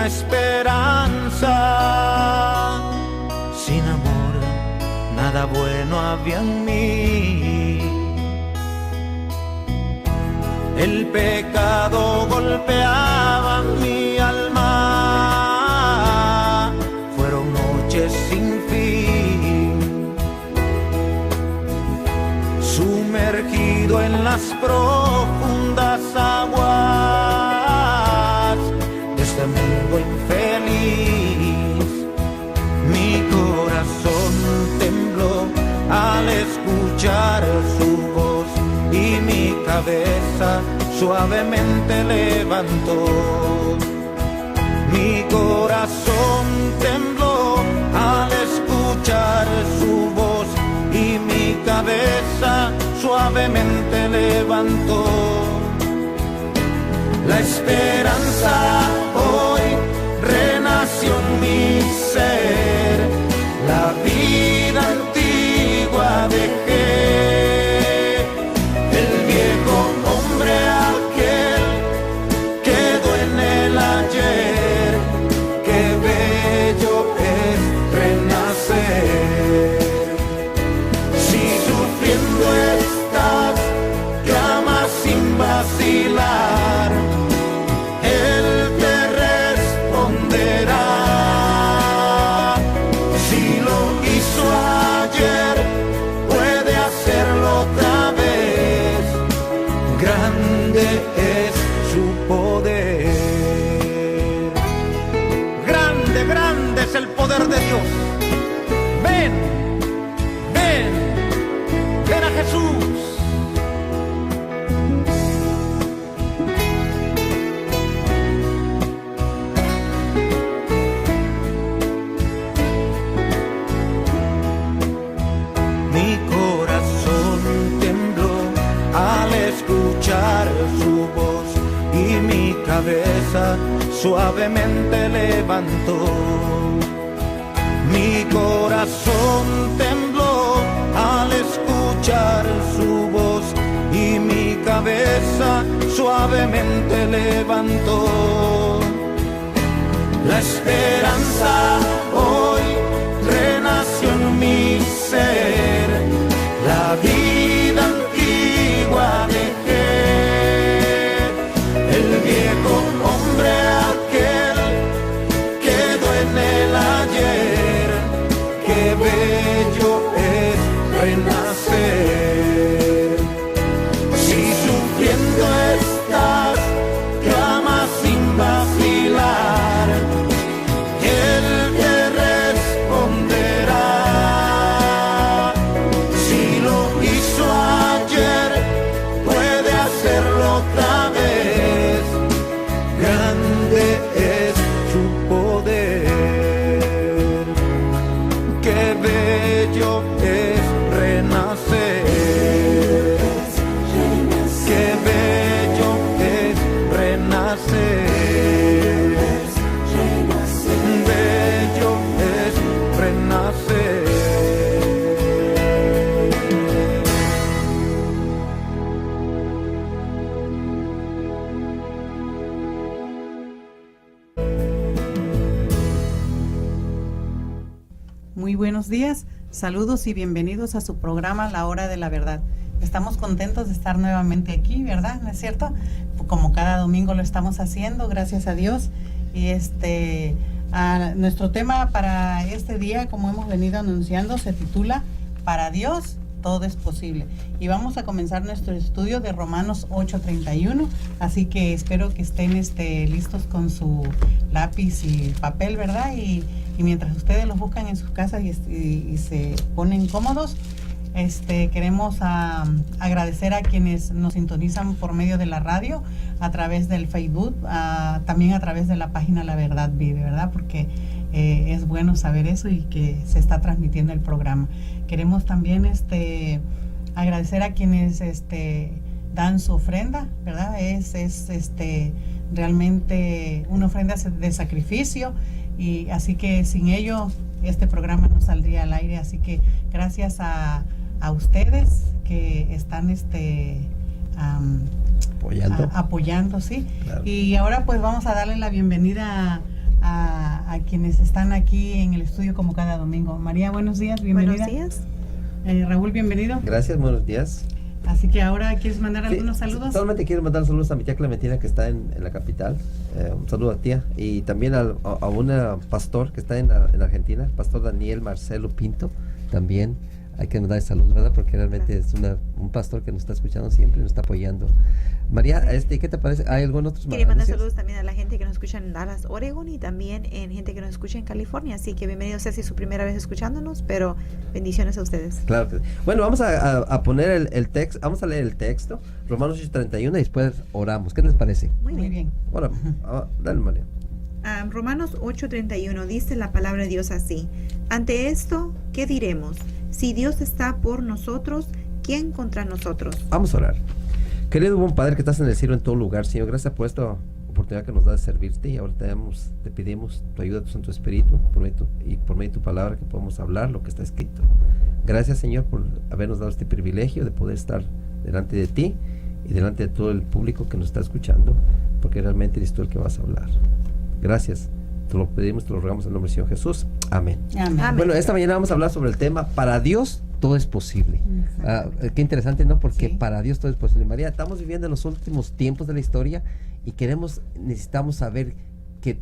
esperanza. Sin amor, nada bueno había en mí. El pecado golpeaba mi alma. Fueron noches sin fin, sumergido en las profundas aguas de este mundo infeliz. Mi corazón tembló al escuchar su voz y mi cabeza suavemente levantó. Mi corazón tembló al escuchar su voz y mi cabeza suavemente levantó. La esperanza hoy renació en mi ser, la vida antigua dejé, el viejo hombre aquel quedó en el ayer. Qué bello es renacer. Si sufriendo estás, clama sin vacilar, Él te responderá. Si lo hizo ayer, puede hacerlo otra vez. Grande es su poder. Grande, grande es el poder de Dios. Ven, ven, ven a Jesús. Mi corazón tembló al escuchar su voz y mi cabeza suavemente levantó. Mi corazón tembló al escuchar su voz y mi cabeza suavemente levantó. La esperanza hoy renació en mi ser, la vida antigua dejé, el viejo hombre aquel quedó en el ayer. Qué bello es renacer. Si sufriendo estás, clama sin vacilar, Él te responderá. Si lo hizo ayer, puede hacerlo otra vez. Grande es su poder. Qué bello es renacer. Qué bello es renacer. Bello es renacer. Muy buenos días, saludos y bienvenidos a su programa La Hora de la Verdad. Estamos contentos de estar nuevamente aquí, ¿verdad? ¿No es cierto? Como cada domingo lo estamos haciendo, gracias a Dios. Y nuestro tema para este día, como hemos venido anunciando, se titula Para Dios todo es posible. Y vamos a comenzar nuestro estudio de Romanos 8:31, así que espero que estén listos con su lápiz y papel, ¿verdad? Y mientras ustedes los buscan en sus casas y se ponen cómodos, queremos agradecer a quienes nos sintonizan por medio de la radio, a través del Facebook, también a través de la página La Verdad Vive, ¿verdad? Porque es bueno saber eso y que se está transmitiendo el programa. Queremos también agradecer a quienes dan su ofrenda, ¿verdad? Es realmente una ofrenda de sacrificio, y así que sin ello este programa no saldría al aire. Así que gracias a ustedes que están apoyando, sí. Claro. Y ahora pues vamos a darle la bienvenida a quienes están aquí en el estudio como cada domingo. María, buenos días, bienvenida. Buenos días. Raúl, bienvenido. Gracias, buenos días. Así que ahora, ¿quieres mandar algunos saludos? Solamente quiero mandar saludos a mi tía Clementina, que está en la capital. Un saludo a tía. Y también a un pastor que está en Argentina, el pastor Daniel Marcelo Pinto. También hay que mandar saludos, ¿verdad? Porque realmente es un pastor que nos está escuchando siempre, nos está apoyando. María, ¿qué te parece? ¿Hay algún otro? Quería mandar saludos también a la gente que nos escucha en Dallas, Oregon, y también en gente que nos escucha en California. Así que bienvenidos, sé si es su primera vez escuchándonos, pero bendiciones a ustedes. Claro que sí. Bueno, vamos a poner el texto, vamos a leer el texto, Romanos 8:31, y después oramos. ¿Qué les parece? Muy bien. Ahora, dale, María. Romanos 8:31 dice la palabra de Dios así: ante esto, ¿qué diremos? Si Dios está por nosotros, ¿quién contra nosotros? Vamos a orar. Querido buen Padre que estás en el cielo, en todo lugar, Señor, gracias por esta oportunidad que nos da de servirte, y ahora te pedimos tu ayuda, tu Santo Espíritu, por medio de tu palabra, que podamos hablar lo que está escrito. Gracias, Señor, por habernos dado este privilegio de poder estar delante de ti y delante de todo el público que nos está escuchando, porque realmente eres tú el que vas a hablar. Gracias. Te lo pedimos, te lo rogamos en el nombre del Señor Jesús. Amén. Amén. Bueno, esta mañana vamos a hablar sobre el tema, para Dios todo es posible. Qué interesante, ¿no? Porque sí, para Dios todo es posible. María, estamos viviendo en los últimos tiempos de la historia y necesitamos saber que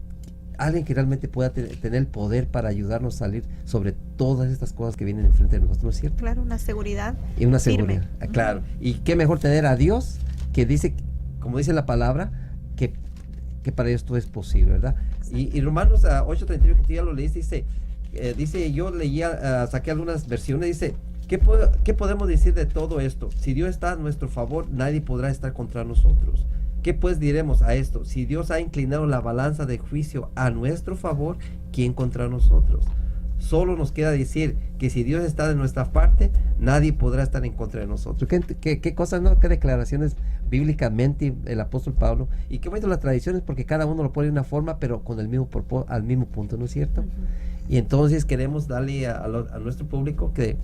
alguien que realmente pueda tener el poder para ayudarnos a salir sobre todas estas cosas que vienen enfrente de nosotros, ¿no es cierto? Claro, una seguridad. Y una seguridad, firme. Claro. Y qué mejor tener a Dios, que dice, como dice la palabra, que para Dios todo es posible, ¿verdad? Y Romanos 8:31, que tú ya lo leíste, dice, yo leía, saqué algunas versiones, dice, ¿qué podemos decir de todo esto? Si Dios está a nuestro favor, nadie podrá estar contra nosotros. ¿Qué pues diremos a esto? Si Dios ha inclinado la balanza de juicio a nuestro favor, ¿quién contra nosotros? Solo nos queda decir que si Dios está de nuestra parte, nadie podrá estar en contra de nosotros. ¿Qué cosas, no? ¿Qué declaraciones bíblicamente el apóstol Pablo? Y qué bonito las tradiciones, porque cada uno lo pone de una forma, pero con el mismo al mismo punto, ¿no es cierto? Y entonces queremos darle a nuestro público que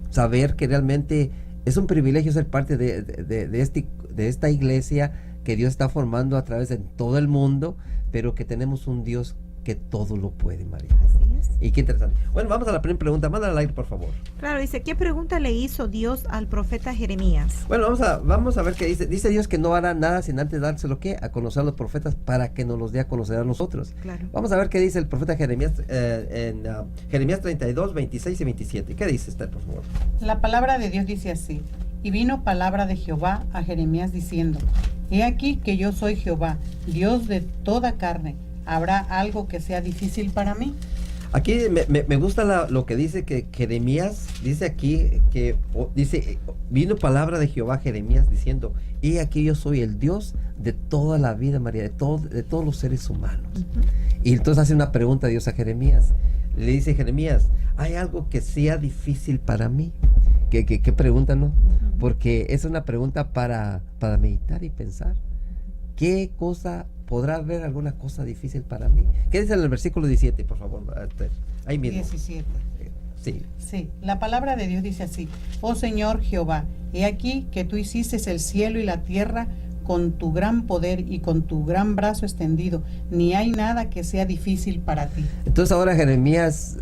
saber que realmente es un privilegio ser parte de esta iglesia que Dios está formando a través de todo el mundo, pero que tenemos un Dios que todo lo puede, María. Así es. Y qué interesante. Bueno, vamos a la primera pregunta. Mándala al aire, por favor. Claro, dice, ¿qué pregunta le hizo Dios al profeta Jeremías? Bueno, vamos a ver qué dice. Dice Dios que no hará nada sin antes dárselo a conocer a los profetas, para que nos los dé a conocer a nosotros. Claro. Vamos a ver qué dice el profeta Jeremías en Jeremías 32, 26 y 27. ¿Qué dice Esther, por favor? La palabra de Dios dice así: y vino palabra de Jehová a Jeremías diciendo, he aquí que yo soy Jehová, Dios de toda carne. ¿Habrá algo que sea difícil para mí? Aquí me gusta lo que dice que Jeremías, dice aquí, dice, vino palabra de Jehová a Jeremías diciendo, he aquí yo soy el Dios de toda la vida, María, de todos los seres humanos. Y entonces hace una pregunta a Dios a Jeremías. Le dice Jeremías, ¿hay algo que sea difícil para mí? ¿Qué pregunta, no? Porque es una pregunta para meditar y pensar. ¿Qué cosa podrá haber alguna cosa difícil para mí? ¿Qué dice en el versículo 17, por favor? Ahí mismo. 17. Sí. Sí, la palabra de Dios dice así: oh Señor Jehová, he aquí que tú hiciste el cielo y la tierra con tu gran poder y con tu gran brazo extendido, ni hay nada que sea difícil para ti. Entonces ahora Jeremías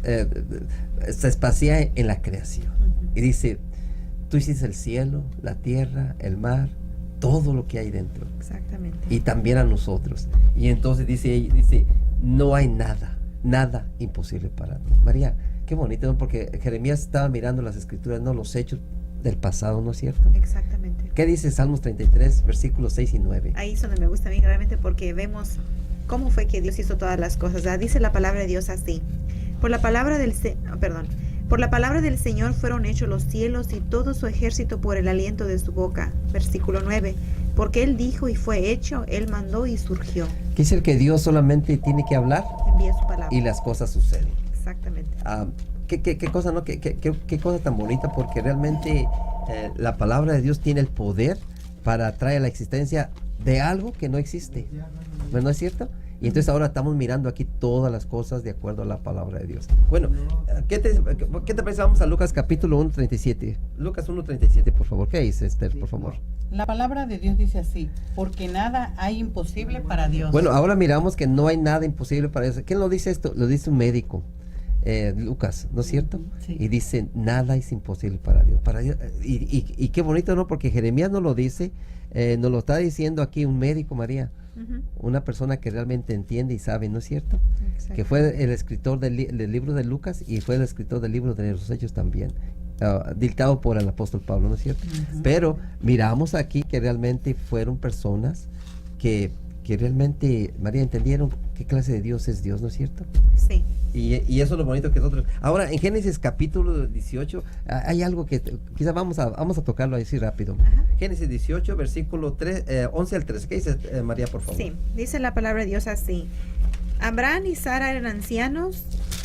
se espacia en la creación y dice, tú hiciste el cielo, la tierra, el mar, todo lo que hay dentro. Exactamente. Y también a nosotros. Y entonces dice, no hay nada imposible para ti. María, qué bonito, ¿no? Porque Jeremías estaba mirando las escrituras, no los hechos del pasado, ¿no es cierto? Exactamente. ¿Qué dice Salmos 33, versículos 6 y 9? Ahí es donde me gusta a mí realmente, porque vemos cómo fue que Dios hizo todas las cosas. Dice la palabra de Dios así: por la palabra del Señor fueron hechos los cielos y todo su ejército por el aliento de su boca. Versículo 9. Porque Él dijo y fue hecho, Él mandó y surgió. ¿Qué es el que Dios solamente tiene que hablar? Envía su palabra. Y las cosas suceden. Exactamente. ¿Qué cosa, no? ¿Qué cosa tan bonita? Porque realmente la palabra de Dios tiene el poder para traer a la existencia de algo que no existe. ¿no es cierto? Y entonces ahora estamos mirando aquí todas las cosas de acuerdo a la palabra de Dios. Bueno, ¿qué te parece? Vamos a Lucas capítulo 1:37. Lucas 1:37, por favor. ¿Qué dice Esther, por favor? La palabra de Dios dice así, porque nada hay imposible para Dios. Bueno, ahora miramos que no hay nada imposible para Dios. ¿Quién lo dice esto? Lo dice un médico, Lucas, ¿no es cierto? Sí. Y dice, nada es imposible para Dios. Y qué bonito, ¿no? Porque Jeremías nos lo dice, nos lo está diciendo aquí un médico, María. Una persona que realmente entiende y sabe, ¿no es cierto? Exacto. Que fue el escritor del libro de Lucas y fue el escritor del libro de los Hechos también, dictado por el apóstol Pablo, ¿no es cierto? Pero miramos aquí que realmente fueron personas que realmente, María, entendieron qué clase de Dios es Dios, ¿no es cierto? Sí. Y eso es lo bonito que nosotros... Ahora, en Génesis capítulo 18, hay algo que quizás vamos a tocarlo así rápido. Ajá. Génesis 18, versículo 11 al 13. ¿Qué dice María, por favor? Sí, dice la palabra de Dios así. Abraham y Sara eran ancianos,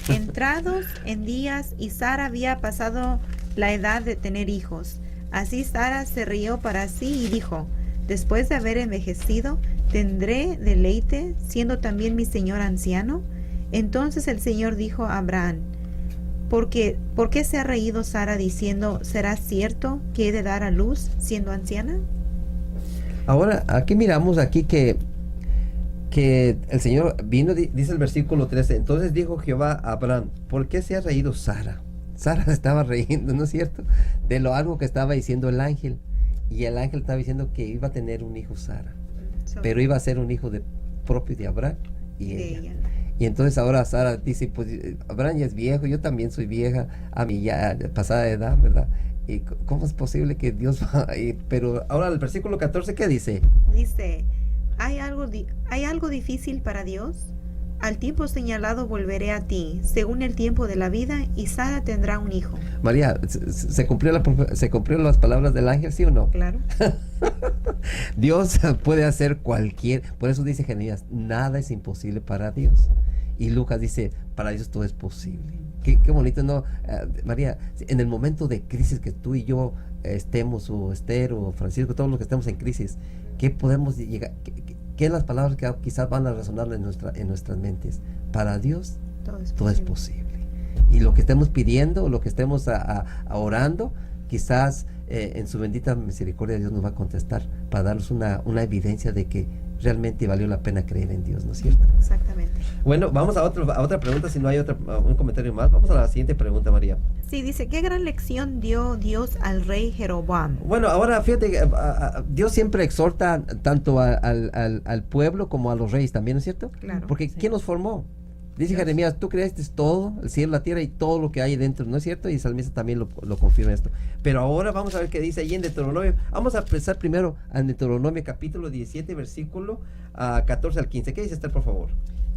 entrados en días, y Sara había pasado la edad de tener hijos. Así Sara se rió para sí y dijo, después de haber envejecido, ¿tendré deleite, siendo también mi señor anciano? Entonces el Señor dijo a Abraham, ¿por qué se ha reído Sara diciendo, ¿será cierto que he de dar a luz siendo anciana? Ahora, aquí miramos aquí que el Señor vino, dice el versículo 13, entonces dijo Jehová a Abraham, ¿por qué se ha reído Sara? Sara estaba riendo, ¿no es cierto? De lo algo que estaba diciendo el ángel. Y el ángel estaba diciendo que iba a tener un hijo Sara, pero iba a ser un hijo propio de Abraham y ella. Y entonces ahora Sara dice, pues Abraham ya es viejo, yo también soy vieja, a mí ya pasada de edad, ¿verdad? ¿Y cómo es posible que Dios va a ir? Pero ahora el versículo 14, ¿qué dice? Dice, ¿hay algo difícil para Dios? Al tiempo señalado volveré a ti, según el tiempo de la vida, y Sara tendrá un hijo. María, ¿se cumplió las palabras del ángel, sí o no? Claro. Dios puede hacer por eso dice Jeremías, nada es imposible para Dios. Y Lucas dice, para Dios todo es posible. Qué bonito, ¿no? María, en el momento de crisis que tú y yo estemos, o Esther, o Francisco, todos los que estemos en crisis, ¿qué podemos llegar? ¿Qué las palabras que quizás van a resonar en nuestras mentes? Para Dios todo es posible. Y lo que estemos pidiendo, lo que estemos orando, quizás en su bendita misericordia Dios nos va a contestar para darnos una evidencia de que realmente valió la pena creer en Dios, ¿no es cierto? Exactamente. Bueno, vamos a otra pregunta, si no hay un comentario más. Vamos a la siguiente pregunta, María. Sí, dice, ¿qué gran lección dio Dios al rey Jeroboam? Bueno, ahora fíjate, Dios siempre exhorta tanto al pueblo como a los reyes también, ¿no es cierto? Claro. Porque Sí. ¿quién nos formó? Dice Dios. Jeremías, tú creaste todo, el cielo, la tierra y todo lo que hay dentro, ¿no es cierto? Y el salmista también lo confirma esto. Pero ahora vamos a ver qué dice ahí en Deuteronomio. Vamos a empezar primero en Deuteronomio capítulo 17, versículo 14 al 15. ¿Qué dice Esther, por favor?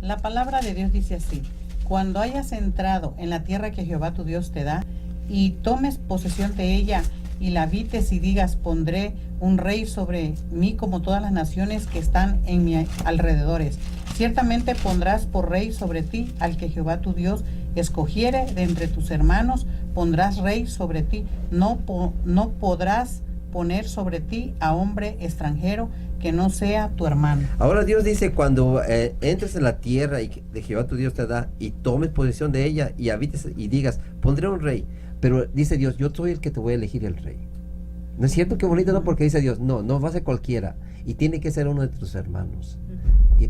La palabra de Dios dice así, cuando hayas entrado en la tierra que Jehová tu Dios te da, y tomes posesión de ella, y la habites y digas, pondré un rey sobre mí como todas las naciones que están en mi alrededores. Ciertamente pondrás por rey sobre ti al que Jehová tu Dios escogiere de entre tus hermanos, pondrás rey sobre ti. No podrás poner sobre ti a hombre extranjero que no sea tu hermano. Ahora Dios dice, cuando entres en la tierra y de Jehová tu Dios te da, y tomes posesión de ella, y habites y digas, pondré un rey. Pero dice Dios, yo soy el que te voy a elegir el rey. ¿No es cierto? Qué bonito, ¿no? Porque dice Dios, no va a ser cualquiera, y tiene que ser uno de tus hermanos.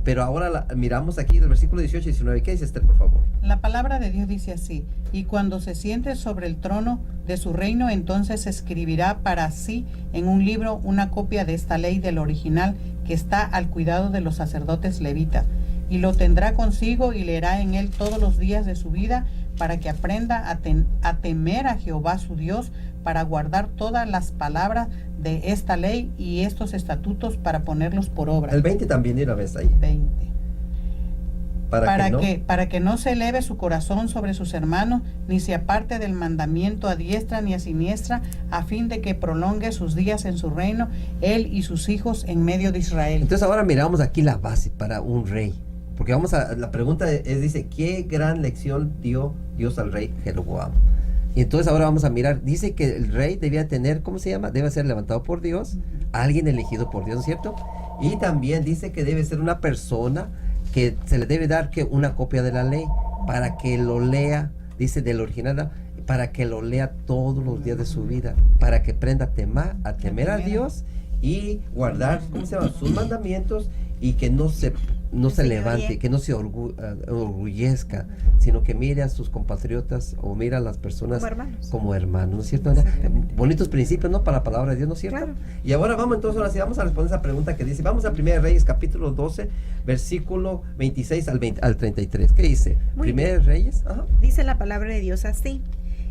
Pero ahora miramos aquí el versículo 18 y 19. ¿Qué dice Esther, por favor? La palabra de Dios dice así, y cuando se siente sobre el trono de su reino, entonces escribirá para sí en un libro una copia de esta ley del original que está al cuidado de los sacerdotes levitas, y lo tendrá consigo y leerá en él todos los días de su vida, para que aprenda a temer a Jehová su Dios, para guardar todas las palabras de esta ley y estos estatutos para ponerlos por obra. El 20 también era vez ahí. 20. ¿Para Para que no se eleve su corazón sobre sus hermanos, ni se aparte del mandamiento a diestra ni a siniestra, a fin de que prolongue sus días en su reino, él y sus hijos en medio de Israel. Entonces ahora miramos aquí la base para un rey. Porque la pregunta dice, ¿qué gran lección dio Dios al rey Jeroboam? Y entonces ahora vamos a mirar, dice que el rey debía tener, ¿cómo se llama? Debe ser levantado por Dios, alguien elegido por Dios, ¿no es cierto? Y también dice que debe ser una persona que se le debe dar que una copia de la ley para que lo lea, dice del original, para que lo lea todos los días de su vida, para que aprenda a temer a Dios y guardar, ¿cómo se llama?, sus mandamientos, y que no se levante, que no se orgullezca, sino que mire a sus compatriotas o mire a las personas como hermanos, ¿no es cierto? Bonitos principios, ¿no?, para la palabra de Dios, ¿no es cierto? Claro. Y ahora vamos entonces, ahora sí, vamos a responder esa pregunta que dice, vamos a 1 Reyes capítulo 12, versículo 26 al 33. ¿Qué dice? 1 Reyes. Ajá. Dice la palabra de Dios así: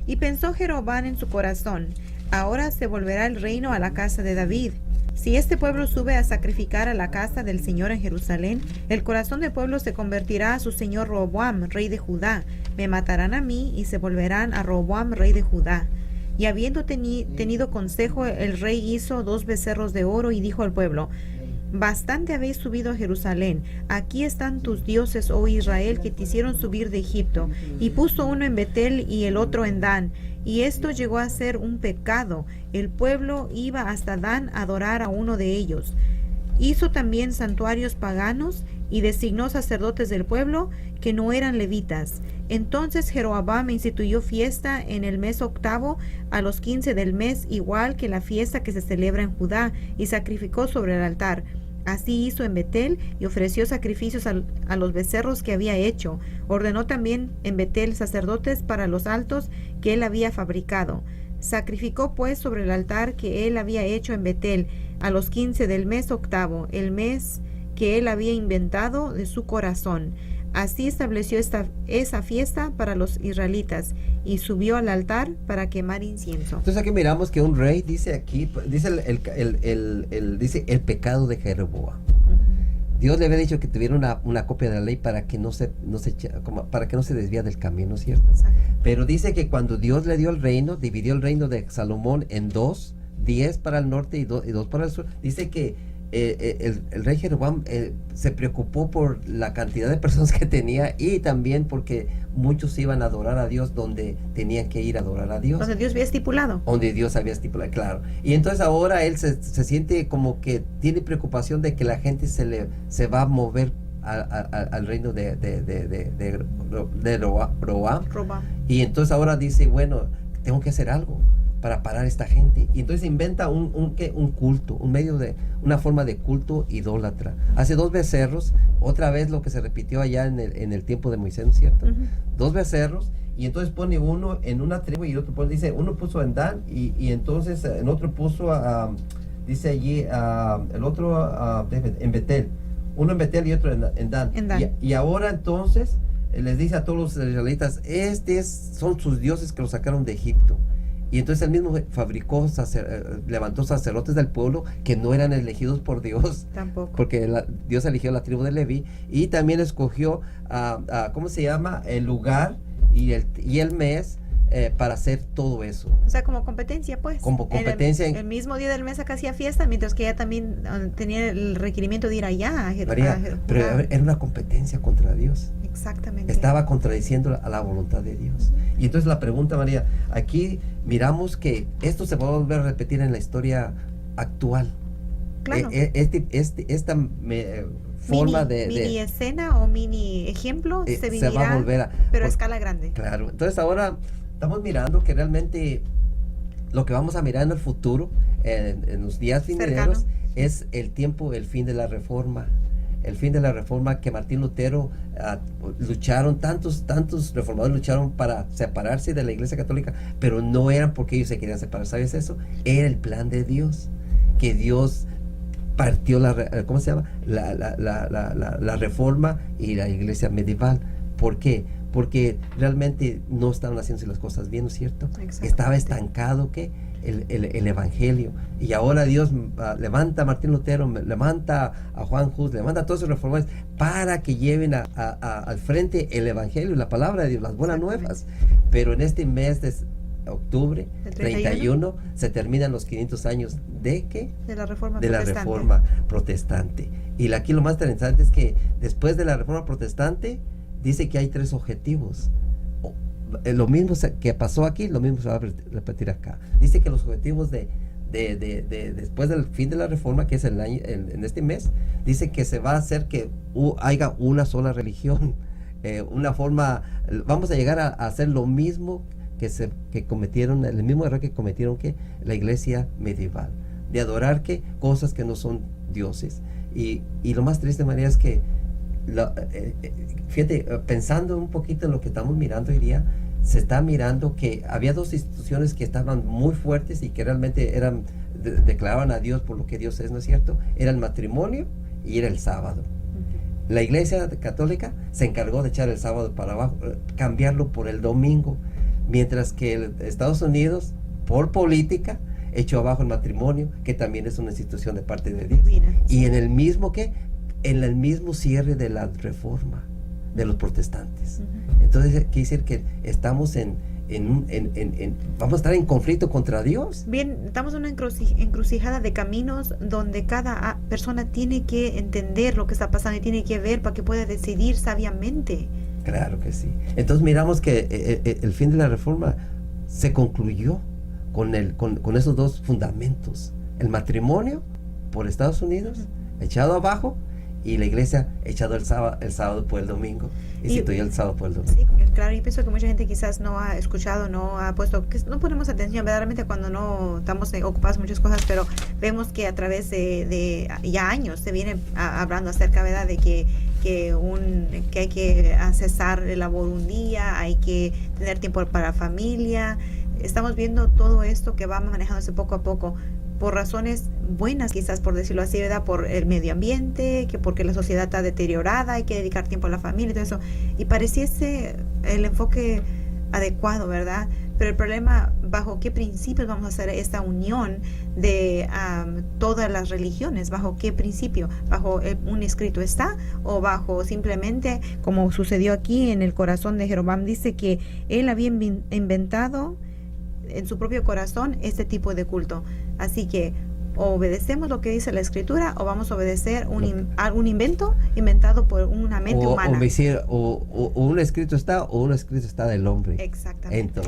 y pensó Jeroboam en su corazón, ahora se volverá el reino a la casa de David. Si este pueblo sube a sacrificar a la casa del Señor en Jerusalén, el corazón del pueblo se convertirá a su señor Roboam, rey de Judá. Me matarán a mí y se volverán a Roboam, rey de Judá. Y habiendo tenido consejo, el rey hizo 2 becerros de oro y dijo al pueblo: bastante habéis subido a Jerusalén. Aquí están tus dioses, oh Israel, que te hicieron subir de Egipto. Y puso uno en Betel y el otro en Dan. Y esto llegó a ser un pecado. El pueblo iba hasta Dan a adorar a uno de ellos. Hizo también santuarios paganos y designó sacerdotes del pueblo que no eran levitas. Entonces Jeroboam instituyó fiesta en el mes 8 a los 15 del mes, igual que la fiesta que se celebra en Judá, y sacrificó sobre el altar. Así hizo en Betel y ofreció sacrificios a los becerros que había hecho. Ordenó también en Betel sacerdotes para los altos que él había fabricado. Sacrificó pues sobre el altar que él había hecho en Betel a los 15 del mes 8, el mes que él había inventado de su corazón. Así estableció esa fiesta para los israelitas y subió al altar para quemar incienso. Entonces aquí miramos que un rey, dice aquí, dice dice el pecado de Jeroboam. Dios le había dicho que tuviera una copia de la ley para que no se desvía del camino, ¿cierto? Exacto. Pero dice que cuando Dios le dio el reino, dividió el reino de Salomón en 2, 10 para el norte y 2 para el sur. Dice que el rey Jeroboam se preocupó por la cantidad de personas que tenía, y también porque muchos iban a adorar a Dios donde tenían que ir a adorar a Dios. Donde Dios había estipulado. Donde Dios había estipulado, claro. Y entonces ahora él se siente como que tiene preocupación de que la gente se va a mover al reino de Roboam. Y entonces ahora dice, bueno, tengo que hacer algo para parar a esta gente. Y entonces inventa un culto, una forma de culto idólatra. Hace 2 becerros, otra vez lo que se repitió allá en el tiempo de Moisés, ¿no es cierto? 2 becerros, y entonces pone uno en una tribu y el otro dice, uno puso en Dan, y entonces el otro puso dice allí, el otro en Betel. Uno en Betel y otro en Dan. Y ahora entonces les dice a todos los israelitas, son sus dioses que los sacaron de Egipto. Y entonces él mismo levantó sacerdotes del pueblo que no eran elegidos por Dios. Tampoco. Porque Dios eligió la tribu de Leví, y también escogió, ¿cómo se llama?, el lugar y el mes para hacer todo eso. O sea, como competencia, pues. Como competencia. El mismo día del mes acá hacía fiesta, mientras que ella también tenía el requerimiento de ir allá. Pero era una competencia contra Dios. Exactamente. Estaba contradiciendo a la voluntad de Dios. Y entonces la pregunta, María, aquí miramos que esto se va a volver a repetir en la historia actual. Claro. Esta forma mini escena o mini ejemplo se va a volver pero a escala grande. Claro. Entonces ahora estamos mirando que realmente lo que vamos a mirar en el futuro, en los días venideros, es el fin de la Reforma. El fin de la Reforma, que Martín Lutero lucharon, tantos reformadores lucharon para separarse de la Iglesia Católica, pero no eran porque ellos se querían separar. ¿Sabes eso? Era el plan de Dios, que Dios partió la Reforma y la Iglesia medieval. ¿Por qué? Porque realmente no estaban haciéndose las cosas bien, ¿no es cierto? Estaba estancado, ¿qué? El Evangelio. Y ahora Dios levanta a Martín Lutero, levanta a Juan Hus, levanta a todos esos reformadores para que lleven al frente el Evangelio, la palabra de Dios, las buenas nuevas. Pero en este mes de octubre, 31, se terminan los 500 años ¿de qué? De la Reforma Protestante. Y aquí lo más interesante es que después de la Reforma Protestante dice que hay 3 objetivos. Lo mismo que pasó aquí, lo mismo se va a repetir acá. Dice que los objetivos de después del fin de la reforma, que es en este mes, dice que se va a hacer que haya una sola religión, una forma, vamos a llegar a hacer lo mismo que cometieron, el mismo error que cometieron que la iglesia medieval, de adorar cosas que no son dioses. Y lo más triste, María, es que fíjate, pensando un poquito en lo que estamos mirando hoy día, se está mirando que había dos instituciones que estaban muy fuertes y que realmente declaraban a Dios por lo que Dios es, ¿no es cierto? Era el matrimonio y era el sábado. La iglesia católica se encargó de echar el sábado para abajo, cambiarlo por el domingo, mientras que Estados Unidos, por política, echó abajo el matrimonio, que también es una institución de parte de Dios. Y en el mismo cierre de la reforma de los protestantes. Entonces quiere decir que estamos vamos a estar en conflicto contra Dios. Bien, estamos en una encrucijada de caminos donde cada persona tiene que entender lo que está pasando y tiene que ver para que pueda decidir sabiamente. Claro que sí. Entonces miramos que el fin de la reforma se concluyó con esos dos fundamentos: el matrimonio por Estados Unidos echado abajo, y la iglesia echado el sábado por el domingo, instituyó el sábado por el domingo. Sí, claro, y pienso que mucha gente quizás no ha escuchado, no ha puesto, que no ponemos atención verdaderamente cuando no estamos ocupados en muchas cosas, pero vemos que a través de ya años se viene hablando acerca, ¿verdad?, de que hay que cesar el labor un día, hay que tener tiempo para la familia. Estamos viendo todo esto que va manejándose poco a poco, por razones buenas, quizás, por decirlo así, ¿verdad?, por el medio ambiente, que porque la sociedad está deteriorada, hay que dedicar tiempo a la familia y todo eso, y pareciese el enfoque adecuado, ¿verdad? Pero el problema, ¿bajo qué principios vamos a hacer esta unión de todas las religiones? ¿Bajo qué principio? ¿Bajo un escrito está? ¿O bajo simplemente, como sucedió aquí en el corazón de Jeroboam, dice que él había inventado en su propio corazón este tipo de culto? Así que o obedecemos lo que dice la escritura, o vamos a obedecer un invento inventado por una mente humana. O un escrito está, o un escrito está del hombre. Exactamente.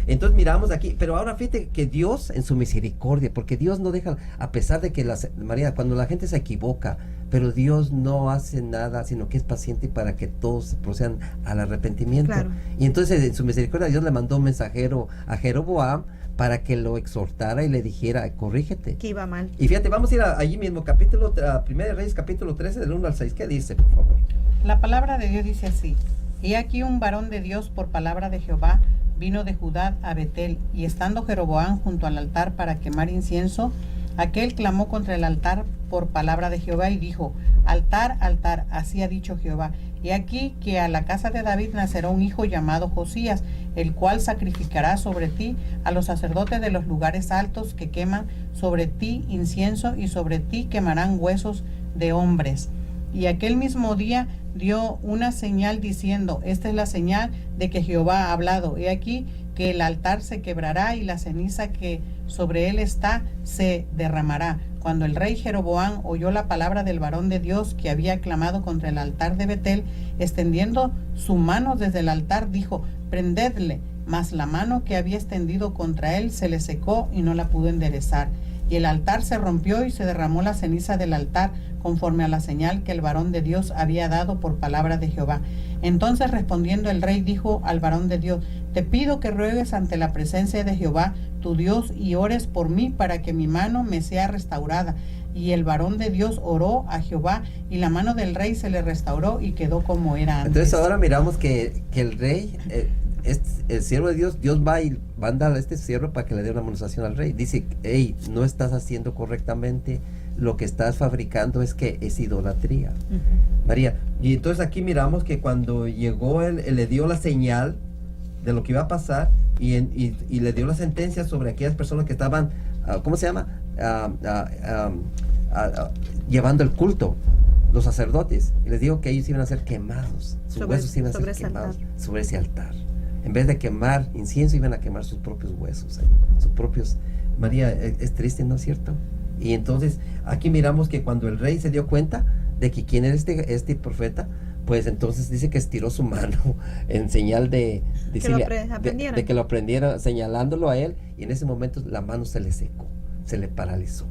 Entonces miramos aquí, pero ahora fíjate que Dios en su misericordia, porque Dios no deja, a pesar de que María, cuando la gente se equivoca, pero Dios no hace nada, sino que es paciente para que todos procedan al arrepentimiento. Claro. Y entonces en su misericordia Dios le mandó un mensajero a Jeroboam para que lo exhortara y le dijera: corrígete. Que iba mal. Y fíjate, vamos a ir allí mismo, Primera de Reyes, capítulo 13, del 1 al 6. ¿Qué dice, por favor? La palabra de Dios dice así: He aquí un varón de Dios por palabra de Jehová vino de Judá a Betel, y estando Jeroboam junto al altar para quemar incienso, aquel clamó contra el altar por palabra de Jehová y dijo: Altar, altar, así ha dicho Jehová. He aquí que a la casa de David nacerá un hijo llamado Josías, el cual sacrificará sobre ti a los sacerdotes de los lugares altos, que queman sobre ti incienso, y sobre ti quemarán huesos de hombres. Y aquel mismo día dio una señal diciendo: Esta es la señal de que Jehová ha hablado. He aquí que el altar se quebrará y la ceniza que sobre él está se derramará. Cuando el rey Jeroboam oyó la palabra del varón de Dios que había clamado contra el altar de Betel, extendiendo su mano desde el altar, dijo: Prendedle. Mas la mano que había extendido contra él se le secó y no la pudo enderezar. Y el altar se rompió y se derramó la ceniza del altar, conforme a la señal que el varón de Dios había dado por palabra de Jehová. Entonces, respondiendo el rey, dijo al varón de Dios: Te pido que ruegues ante la presencia de Jehová tu Dios y ores por mí para que mi mano me sea restaurada. Y el varón de Dios oró a Jehová, y la mano del rey se le restauró y quedó como era antes. Entonces ahora miramos que el rey, el siervo de Dios, Dios va y manda a este siervo para que le dé una amonestación al rey. Dice: hey, no estás haciendo correctamente, lo que estás fabricando es idolatría. María, y entonces aquí miramos que cuando llegó él le dio la señal de lo que iba a pasar, y le dio la sentencia sobre aquellas personas que estaban, ¿cómo se llama? Llevando el culto, los sacerdotes, y les dijo que ellos iban a ser quemados, sus huesos iban a ser quemados sobre ese altar. En vez de quemar incienso, iban a quemar sus propios huesos, sus propios. María, es triste, ¿no es cierto? Y entonces aquí miramos que cuando el rey se dio cuenta de que quién era este profeta, pues entonces dice que estiró su mano en señal de que lo aprendiera, señalándolo a él, y en ese momento la mano se le secó. se le paralizó.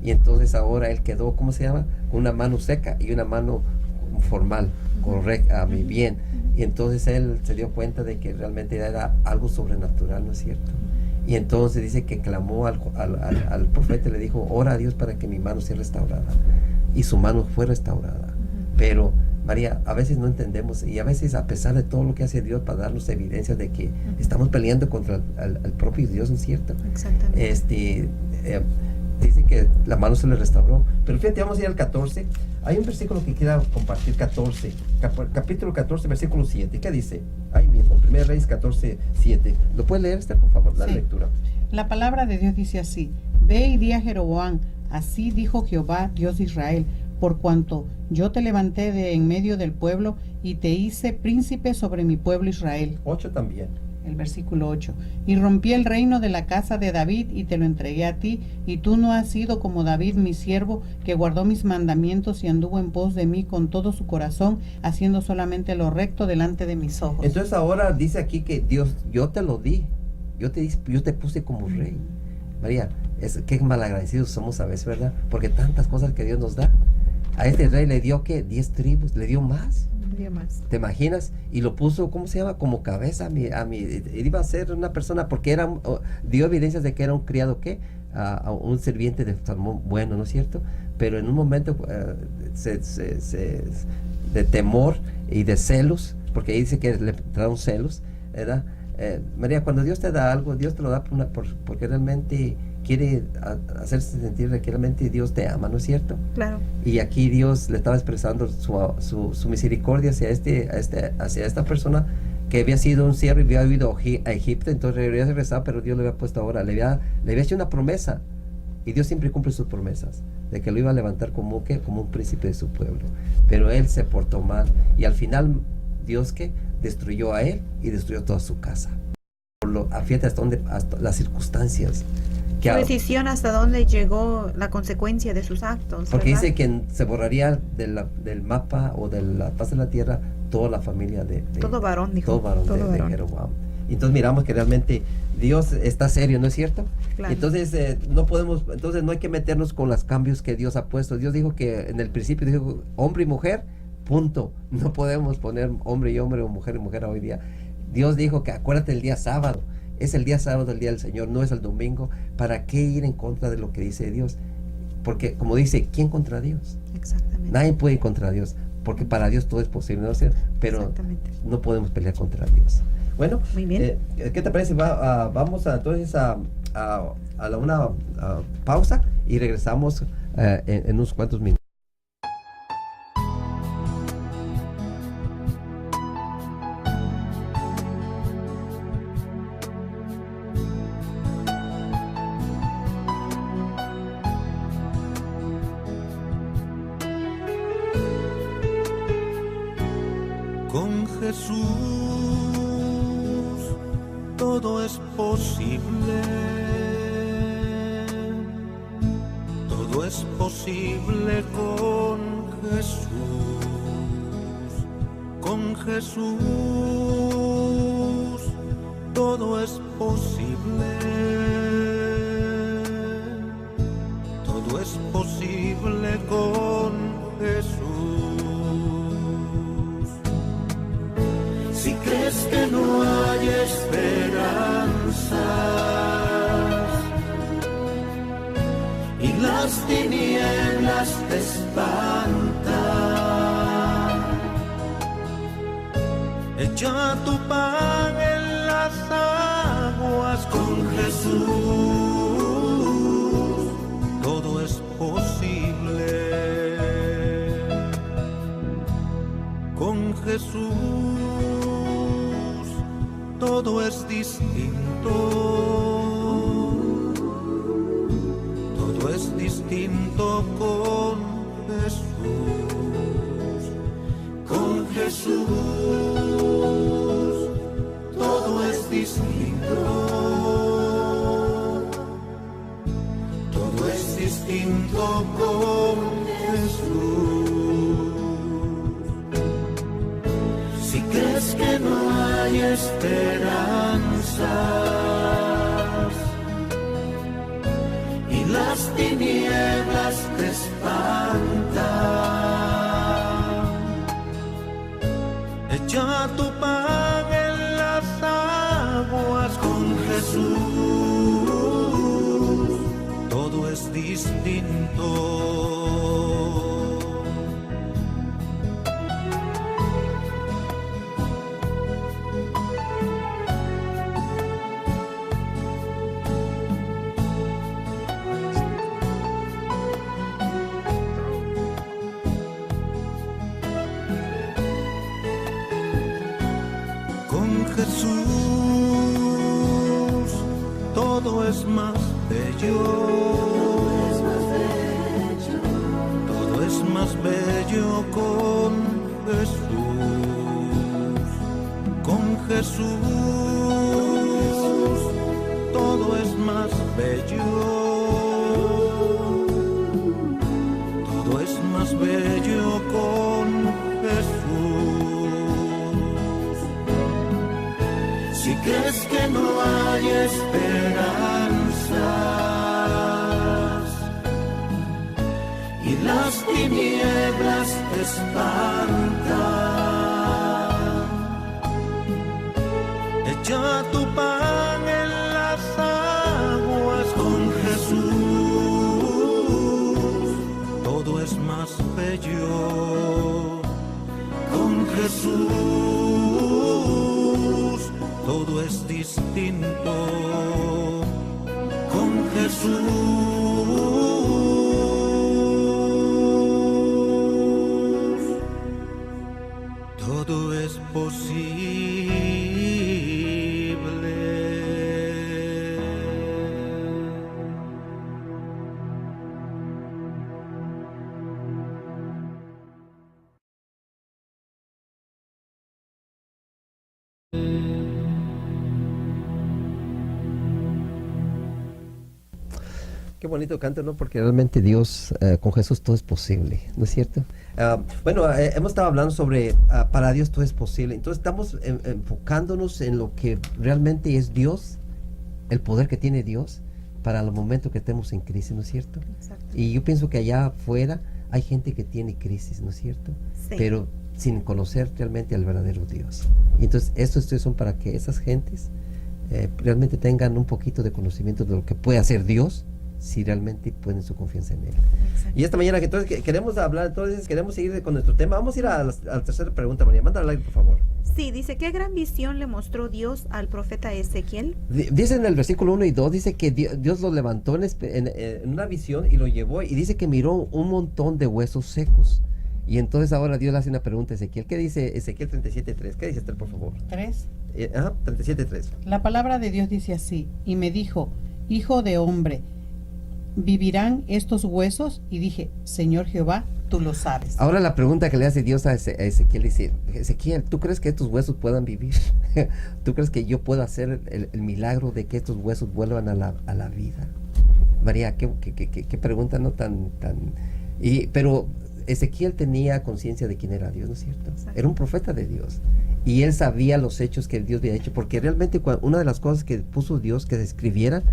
Y entonces ahora él quedó, ¿cómo se llama? Con una mano seca y una mano formal, correcta, a mi bien. Y entonces él se dio cuenta de que realmente era algo sobrenatural, ¿no es cierto? Y entonces dice que clamó al profeta y le dijo, ora a Dios para que mi mano sea restaurada. Y su mano fue restaurada. Pero María, a veces no entendemos, y a veces, a pesar de todo lo que hace Dios para darnos evidencias de que estamos peleando contra el propio Dios, ¿no es cierto? Exactamente. Dice que la mano se le restauró. Pero fíjate, vamos a ir al 14. Hay un versículo que quiero compartir, capítulo 14, versículo 7. ¿Qué dice? Ahí mismo, 1 Reyes 14, 7. ¿Lo puede leer, Esther, por favor? La Sí. lectura. La palabra de Dios dice así: Ve y di a Jeroboam, así dijo Jehová, Dios de Israel, por cuanto yo te levanté de en medio del pueblo y te hice príncipe sobre mi pueblo Israel. 8 también. El versículo 8. Y rompí el reino de la casa de David y te lo entregué a ti, y tú no has sido como David mi siervo, que guardó mis mandamientos y anduvo en pos de mí con todo su corazón, haciendo solamente lo recto delante de mis ojos. Entonces ahora dice aquí que Dios, yo te lo di, yo te puse como rey. María, qué malagradecidos somos a veces, ¿verdad? Porque tantas cosas que Dios nos da. A este rey le dio, ¿qué? 10 tribus, le dio más. ¿Te imaginas? Y lo puso, ¿cómo se llama? Como cabeza a mi iba a ser una persona, porque dio evidencias de que era un criado, ¿qué? A un sirviente de Salomón bueno, ¿no es cierto? Pero en un momento de temor y de celos, porque ahí dice que le traen celos, ¿verdad? María, cuando Dios te da algo, Dios te lo da porque realmente quiere hacerse sentir que realmente Dios te ama, ¿no es cierto? Claro. Y aquí Dios le estaba expresando su misericordia hacia esta persona que había sido un siervo y había ido a Egipto, entonces había regresado, pero Dios le había puesto ahora, le había hecho una promesa, y Dios siempre cumple sus promesas, de que lo iba a levantar como un príncipe de su pueblo, pero él se portó mal, y al final Dios destruyó a él y destruyó toda su casa. Fíjate hasta las circunstancias. Su decisión hasta dónde llegó la consecuencia de sus actos. Porque ¿verdad? dice que se borraría del mapa o de la faz de la tierra toda la familia de todo varón, dijo. Todo varón de Jeroboam. Entonces miramos que realmente Dios está serio, ¿no es cierto? Claro. Entonces no hay que meternos con los cambios que Dios ha puesto. Dios dijo que en el principio dijo hombre y mujer, punto. No podemos poner hombre y hombre o mujer y mujer hoy día. Dios dijo que acuérdate el día sábado. Es el día sábado, el día del Señor, no es el domingo. ¿Para qué ir en contra de lo que dice Dios? Porque, como dice, ¿quién contra Dios? Exactamente. Nadie puede ir contra Dios, porque para Dios todo es posible, ¿no? Pero no podemos pelear contra Dios. Bueno, muy bien. ¿Qué te parece? Vamos entonces a una pausa y regresamos en unos cuantos minutos. Con Jesús todo es posible, todo es posible con Jesús. Con Jesús todo es posible, todo es posible con Jesús. Si crees que no hay esperanzas y las tinieblas te espantan, echa tu pan en las aguas. Con Jesús todo es posible. Con Jesús todo es distinto, todo es distinto con Jesús. Con Jesús todo es distinto, todo es distinto con Jesús. Si crees que no hay esperanzas y las tinieblas te espantan. Echa tu pan en las aguas con Jesús, todo es distinto. Jesús, todo es más bello, todo es más bello con Jesús, con Jesús, todo es más bello, todo es más bello con Jesús. Si crees que no hay esperanzas y las tinieblas te espantan, echa tu pan en las aguas con Jesús, todo es más bello con Jesús. Todo es distinto con Jesús. Todo es posible. Qué bonito canto, ¿no? Porque realmente Dios, con Jesús todo es posible, ¿no es cierto? Hemos estado hablando sobre, para Dios todo es posible. Entonces estamos enfocándonos en lo que realmente es Dios, el poder que tiene Dios para los momentos que estemos en crisis, ¿no es cierto? Exacto. Y yo pienso que allá afuera hay gente que tiene crisis, ¿no es cierto? Sí. Pero sin conocer realmente al verdadero Dios. Y entonces estos estudios son para que esas gentes realmente tengan un poquito de conocimiento de lo que puede hacer Dios, si realmente ponen su confianza en Él. Exacto. Y esta mañana que entonces queremos hablar, entonces queremos seguir con nuestro tema. Vamos a ir a la tercera pregunta, María. Mándala al aire, por favor. Sí, dice, ¿qué gran visión le mostró Dios al profeta Ezequiel? Dice en el versículo 1 y 2, dice que Dios lo levantó en una visión y lo llevó, y dice que miró un montón de huesos secos. Y entonces ahora Dios le hace una pregunta a Ezequiel. ¿Qué dice Ezequiel 37:3? ¿Qué dice Esther, por favor? 3. 37:3. La palabra de Dios dice así: y me dijo, hijo de hombre, ¿vivirán estos huesos? Y dije, Señor Jehová, tú lo sabes. Ahora la pregunta que le hace Dios a Ezequiel dice, Ezequiel, ¿tú crees que estos huesos puedan vivir? ¿Tú crees que yo puedo hacer el milagro de que estos huesos vuelvan a la vida? María, qué pregunta, ¿no? Pero Ezequiel tenía conciencia de quién era Dios, ¿no es cierto? Exacto. Era un profeta de Dios. Y él sabía los hechos que Dios había hecho, porque realmente una de las cosas que puso Dios que se escribiera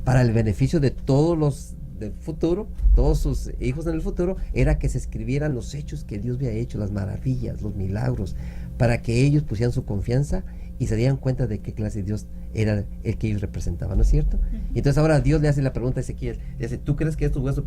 para el beneficio de todos los del futuro, todos sus hijos en el futuro, era que se escribieran los hechos que Dios había hecho, las maravillas, los milagros, para que ellos pusieran su confianza y se dieran cuenta de qué clase de Dios era el que ellos representaban, ¿no es cierto? Y entonces ahora Dios le hace la pregunta a Ezequiel, le dice, ¿tú crees que estos huesos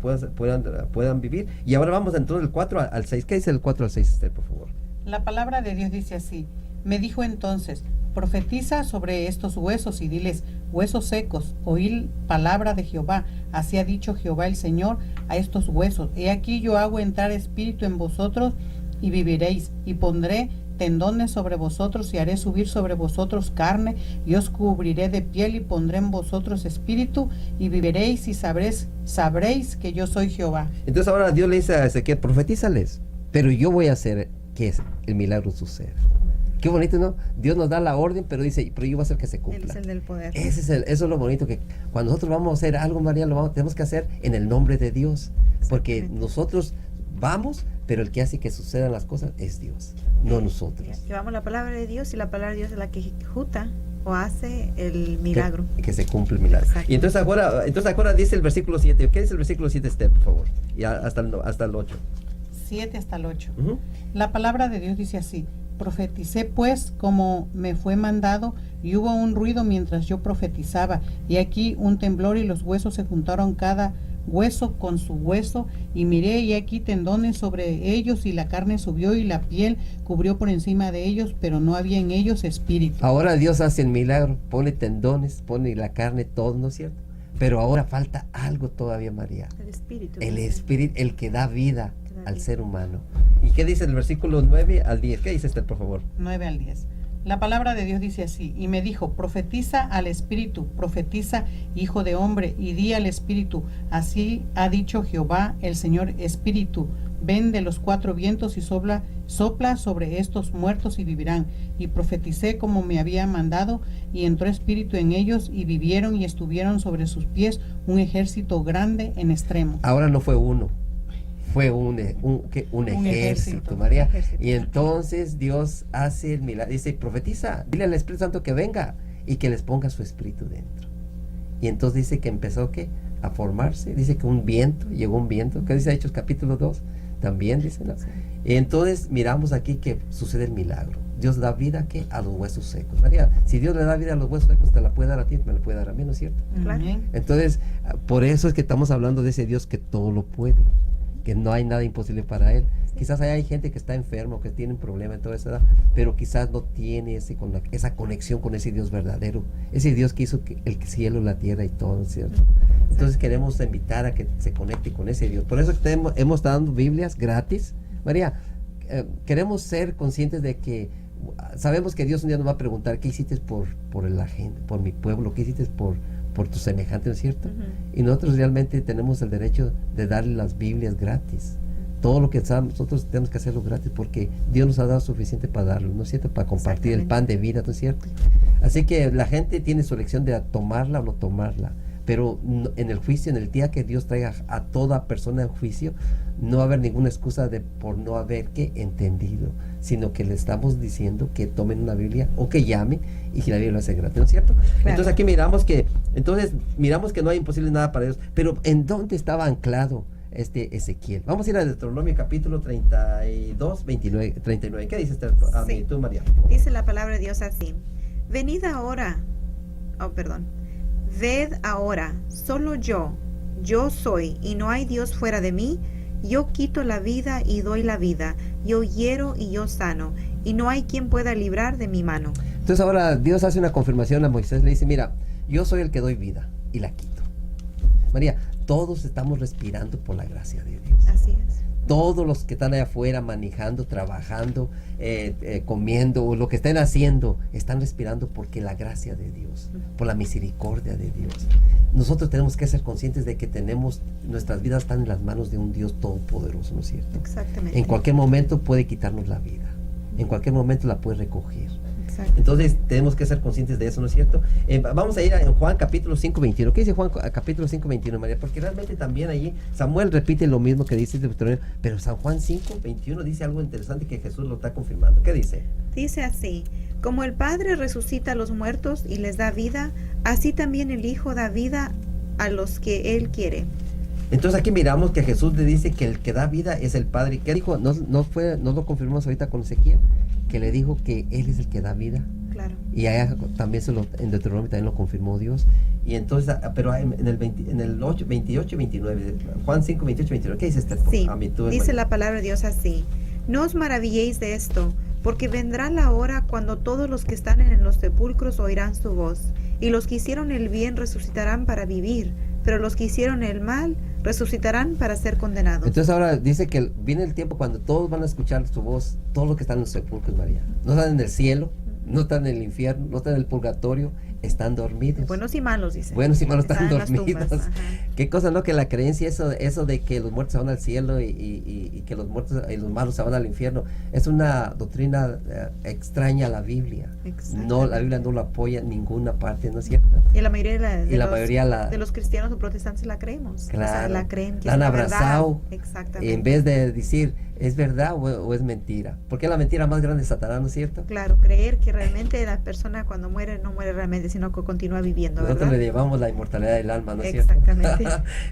puedan vivir? Y ahora vamos entonces del 4 al 6. ¿Qué dice el 4 al 6, Esther, por favor? La palabra de Dios dice así: me dijo entonces, profetiza sobre estos huesos y diles, huesos secos, oíd palabra de Jehová. Así ha dicho Jehová el Señor a estos huesos: he aquí yo hago entrar espíritu en vosotros y viviréis, y pondré tendones sobre vosotros y haré subir sobre vosotros carne, y os cubriré de piel y pondré en vosotros espíritu y viviréis y sabréis que yo soy Jehová. Entonces ahora Dios le dice a Ezequiel, profetízales, pero yo voy a hacer que el milagro suceda. Qué bonito, ¿no? Dios nos da la orden, pero dice, pero yo voy a hacer que se cumpla. Él es el del poder. Eso es lo bonito, que cuando nosotros vamos a hacer algo, María, tenemos que hacer en el nombre de Dios, porque nosotros vamos, pero el que hace que sucedan las cosas es Dios, no nosotros. Llevamos la palabra de Dios, y la palabra de Dios es la que ejecuta o hace el milagro. Que se cumple el milagro. Exacto. Y entonces ahora dice el versículo 7. ¿Qué dice el versículo 7, Esther, por favor? Y hasta el 8. 7 hasta el 8. Ujú. La palabra de Dios dice así: profeticé pues como me fue mandado, y hubo un ruido mientras yo profetizaba, y aquí un temblor, y los huesos se juntaron cada hueso con su hueso, y miré, y aquí tendones sobre ellos, y la carne subió, y la piel cubrió por encima de ellos, pero no había en ellos espíritu. Ahora Dios hace el milagro, pone tendones, pone la carne, todo, ¿no es cierto? Pero ahora falta algo todavía, María. El espíritu. El dice. espíritu, el que da vida Que da al vida. ser humano. ¿Y qué dice el versículo 9 al 10? ¿Qué dice Esther, por favor? 9 al 10. La palabra de Dios dice así: y me dijo, profetiza al espíritu, profetiza, hijo de hombre, y di al espíritu, así ha dicho Jehová, el Señor espíritu, ven de los 4 vientos y sopla sobre estos muertos y vivirán. Y profeticé como me había mandado, y entró espíritu en ellos, y vivieron, y estuvieron sobre sus pies un ejército grande en extremo. Ahora no fue uno, fue un Un ejército, ejército. María. Ejército. Y entonces Dios hace el milagro, dice, profetiza, dile al Espíritu Santo que venga y que les ponga su espíritu dentro. Y entonces dice que empezó ¿qué? A formarse, dice que llegó un viento, ¿qué dice Hechos capítulo 2? También dice, ¿no? Y entonces miramos aquí que sucede el milagro. Dios da vida ¿qué? A los huesos secos. María, si Dios le da vida a los huesos secos, te la puede dar a ti, me la puede dar a mí, ¿no es cierto? Claro. Amén. Entonces, por eso es que estamos hablando de ese Dios que todo lo puede, que no hay nada imposible para Él. Quizás hay gente que está enfermo, que tiene un problema en toda esa edad, pero quizás no tiene esa conexión con ese Dios verdadero, ese Dios que hizo el cielo, la tierra y todo, ¿cierto? Entonces queremos invitar a que se conecte con ese Dios. Por eso hemos estado dando Biblias gratis. María, queremos ser conscientes de que sabemos que Dios un día nos va a preguntar qué hiciste por la gente, por mi pueblo, qué hiciste por tu semejante, ¿no es cierto? Ujú. Y nosotros realmente tenemos el derecho de darle las Biblias gratis. Todo lo que sabemos, nosotros tenemos que hacerlo gratis porque Dios nos ha dado suficiente para darlo, ¿no es cierto? Para compartir el pan de vida, ¿no es cierto? Así que la gente tiene su elección de tomarla o no tomarla. Pero en el juicio, en el día que Dios traiga a toda persona en juicio, no va a haber ninguna excusa por no haber entendido, sino que le estamos diciendo que tomen una Biblia o que llamen y que la Biblia lo hace gratis, ¿no es cierto? Claro. Entonces aquí miramos que no hay imposible nada para Dios, pero ¿en dónde estaba anclado Ezequiel? Vamos a ir a Deuteronomio capítulo 32, 29, 39. ¿Qué dices Sí. tú, María? Dice la palabra de Dios así: venid ahora, ved ahora, solo yo soy, y no hay Dios fuera de mí. Yo quito la vida y doy la vida, yo hiero y yo sano, y no hay quien pueda librar de mi mano. Entonces ahora Dios hace una confirmación a Moisés, le dice, mira, yo soy el que doy vida y la quito. María, todos estamos respirando por la gracia de Dios. Así es. Todos los que están allá afuera manejando, trabajando, comiendo, o lo que estén haciendo, están respirando porque la gracia de Dios, por la misericordia de Dios. Nosotros tenemos que ser conscientes de que nuestras vidas están en las manos de un Dios todopoderoso, ¿no es cierto? Exactamente. En cualquier momento puede quitarnos la vida, en cualquier momento la puede recoger. Exacto. Entonces tenemos que ser conscientes de eso, ¿no es cierto? Vamos a ir a Juan capítulo 5, 21. ¿Qué dice Juan capítulo 5, 21, María? Porque realmente también allí Samuel repite lo mismo que dice Deuteronomio, pero San Juan 5, 21 dice algo interesante que Jesús lo está confirmando. ¿Qué dice? Dice así: como el Padre resucita a los muertos y les da vida, así también el Hijo da vida a los que Él quiere. Entonces aquí miramos que Jesús le dice que el que da vida es el Padre. ¿Qué dijo? No lo confirmamos ahorita con Ezequiel, que le dijo que Él es el que da vida. Claro. Y allá también en Deuteronomio también lo confirmó Dios. Y entonces, pero en el 28 y 29, Juan 5, 28 y 29, ¿qué dice este? Sí, A mí, tú, dice la palabra de Dios así: no os maravilléis de esto, porque vendrá la hora cuando todos los que están en los sepulcros oirán su voz, y los que hicieron el bien resucitarán para vivir, pero los que hicieron el mal resucitarán para ser condenados. Entonces ahora dice que viene el tiempo cuando todos van a escuchar su voz, todos los que están en los sepulcros, María. No están en el cielo, no están en el infierno, no están en el purgatorio, están dormidos. Buenos y malos, dice. Buenos y malos están en las dormidos. tumbas, ajá. Qué cosa, ¿no? Que la creencia, eso de que los muertos se van al cielo y que los muertos y los malos se van al infierno, es una doctrina extraña a la Biblia. No, la Biblia no lo apoya en ninguna parte, ¿no es cierto? Y la mayoría de los cristianos o protestantes la creemos. Claro, O sea, la creen que la han es abrazado. verdad. Exactamente. En vez de decir, ¿es verdad o es mentira? Porque es la mentira más grande de Satanás, ¿no es cierto? Claro, creer que realmente la persona cuando muere no muere realmente, sino que continúa viviendo, Nosotros ¿verdad? le llevamos la inmortalidad del alma, ¿no es cierto? Exactamente.